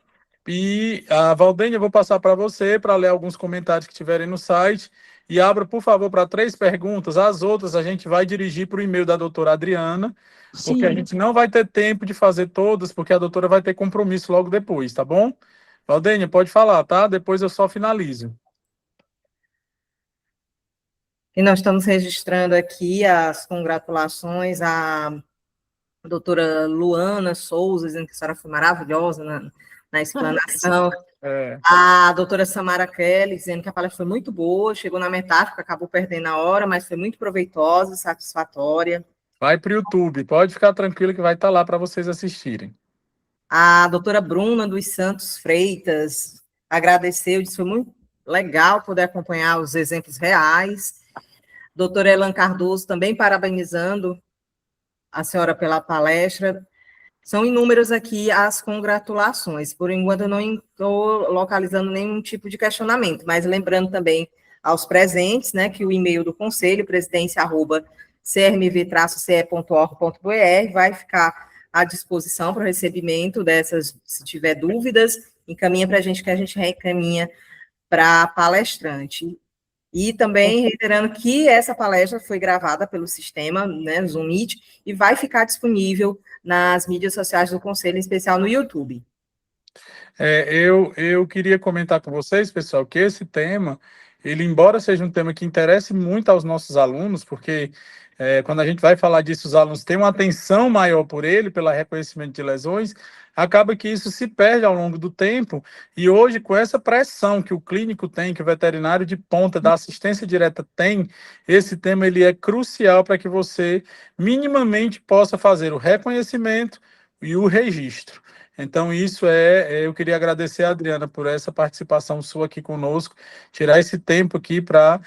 E a Valdênia, eu vou passar para você para ler alguns comentários que tiverem no site. E abra, por favor, para 3 perguntas. As outras a gente vai dirigir para o e-mail da doutora Adriana, porque a Sim. gente não vai ter tempo de fazer todas, porque a doutora vai ter compromisso logo depois, tá bom? Valdênia, pode falar, tá? Depois eu só finalizo. E nós estamos registrando aqui as congratulações à doutora Luana Souza, dizendo que a senhora foi maravilhosa na explanação. A doutora Samara Kelly, dizendo que a palestra foi muito boa, chegou na metade, acabou perdendo a hora, mas foi muito proveitosa, satisfatória. Vai para o YouTube, pode ficar tranquilo que vai estar lá para vocês assistirem. A doutora Bruna dos Santos Freitas agradeceu, disse que foi muito legal poder acompanhar os exemplos reais. Doutora Elan Cardoso também parabenizando a senhora pela palestra. São inúmeras aqui as congratulações. Por enquanto, eu não estou localizando nenhum tipo de questionamento, mas lembrando também aos presentes, né, que o e-mail do Conselho, presidência@crmv-ce.org.br, vai ficar à disposição para o recebimento dessas, se tiver dúvidas, encaminha para a gente, que a gente reencaminha para a palestrante. E também reiterando que essa palestra foi gravada pelo sistema, né, Zoom Meet, e vai ficar disponível nas mídias sociais do Conselho, em especial no YouTube. Eu queria comentar com vocês, pessoal, que esse tema, ele, embora seja um tema que interesse muito aos nossos alunos, porque quando a gente vai falar disso, os alunos têm uma atenção maior por ele, pelo reconhecimento de lesões, acaba que isso se perde ao longo do tempo, e hoje, com essa pressão que o clínico tem, que o veterinário de ponta da assistência direta tem, esse tema ele é crucial para que você minimamente possa fazer o reconhecimento e o registro. Então, eu queria agradecer a Adriana por essa participação sua aqui conosco, tirar esse tempo aqui para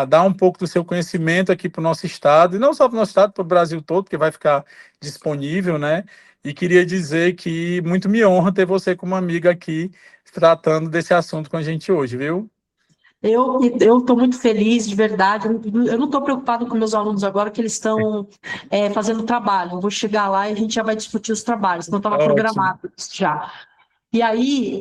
dar um pouco do seu conhecimento aqui para o nosso estado, e não só para o nosso estado, para o Brasil todo, que vai ficar disponível, né? E queria dizer que muito me honra ter você como amiga aqui, tratando desse assunto com a gente hoje, viu? Eu estou muito feliz, de verdade. Eu não estou preocupado com meus alunos agora, que eles estão fazendo trabalho. Eu vou chegar lá e a gente já vai discutir os trabalhos, então estava programado isso já. E aí,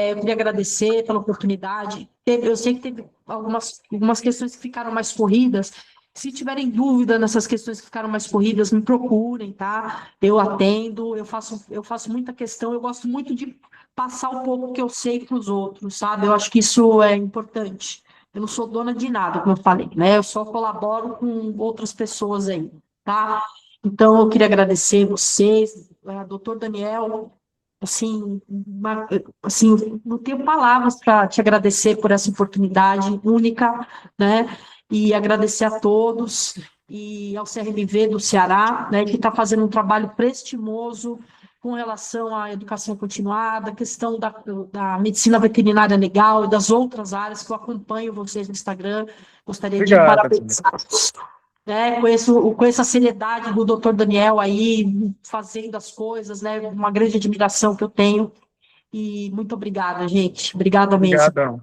eu queria agradecer pela oportunidade. Eu sei que teve algumas questões que ficaram mais corridas. Se tiverem dúvida nessas questões que ficaram mais corridas, me procurem, tá? Eu atendo, eu faço muita questão, eu gosto muito de passar um pouco que eu sei para os outros, sabe? Eu acho que isso é importante. Eu não sou dona de nada, como eu falei, né? Eu só colaboro com outras pessoas aí, tá? Então, eu queria agradecer vocês, doutor Daniel, assim, não tenho palavras para te agradecer por essa oportunidade única, né? E agradecer a todos e ao CRMV do Ceará, né, que está fazendo um trabalho prestimoso com relação à educação continuada, a questão da medicina veterinária legal e das outras áreas que eu acompanho vocês no Instagram. Gostaria de parabenizar. Conheço a seriedade do doutor Daniel aí, fazendo as coisas, né? Uma grande admiração que eu tenho. E muito obrigada, gente. Obrigada mesmo. Obrigadão.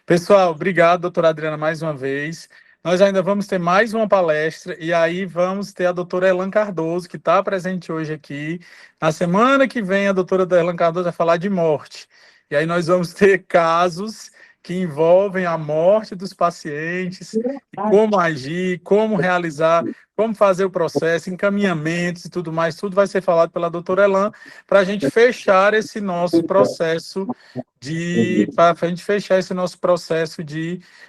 Pessoal, obrigado, doutora Adriana, mais uma vez. Nós ainda vamos ter mais uma palestra, e aí vamos ter a doutora Elan Cardoso, que está presente hoje aqui. Na semana que vem, a doutora Elan Cardoso vai falar de morte. E aí nós vamos ter casos que envolvem a morte dos pacientes, e como agir, como realizar, como fazer o processo, encaminhamentos e tudo mais, tudo vai ser falado pela doutora Elan, para a gente fechar esse nosso processo de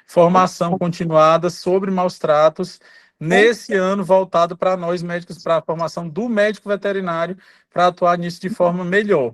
formação continuada sobre maus tratos nesse ano voltado para nós médicos, para a formação do médico veterinário, para atuar nisso de forma melhor.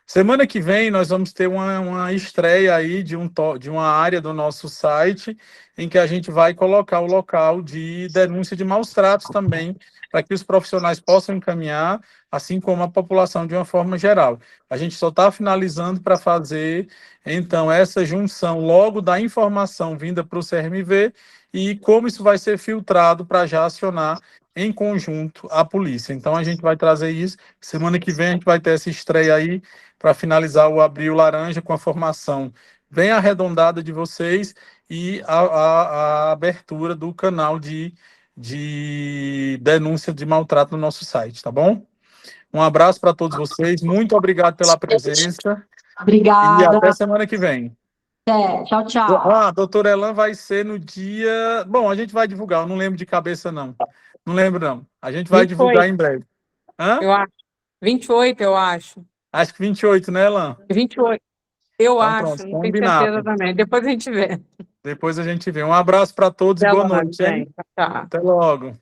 Semana que vem nós vamos ter uma estreia aí de uma área do nosso site em que a gente vai colocar o local de denúncia de maus tratos também, para que os profissionais possam encaminhar, assim como a população de uma forma geral. A gente só está finalizando para fazer, então, essa junção logo da informação vinda para o CRMV e como isso vai ser filtrado para já acionar em conjunto a polícia. Então, a gente vai trazer isso. Semana que vem a gente vai ter essa estreia aí, para finalizar o Abril Laranja com a formação bem arredondada de vocês e a abertura do canal de denúncia de maltrato no nosso site, tá bom? Um abraço para todos vocês, muito obrigado pela presença. Obrigada. E até semana que vem. Tchau, tchau. A doutora Elan vai ser no dia... Bom, a gente vai divulgar, eu não lembro de cabeça, não. Não lembro, não. A gente vai 28. divulgar em breve. Hã? Eu acho. 28, eu acho. Acho que 28, né, Elan? 28. Eu Então, acho, pronto, não tenho combinado. certeza também. Depois a gente vê. Depois a gente vê. Um abraço para todos e Até boa logo, noite, hein? gente. Tchau. Até logo.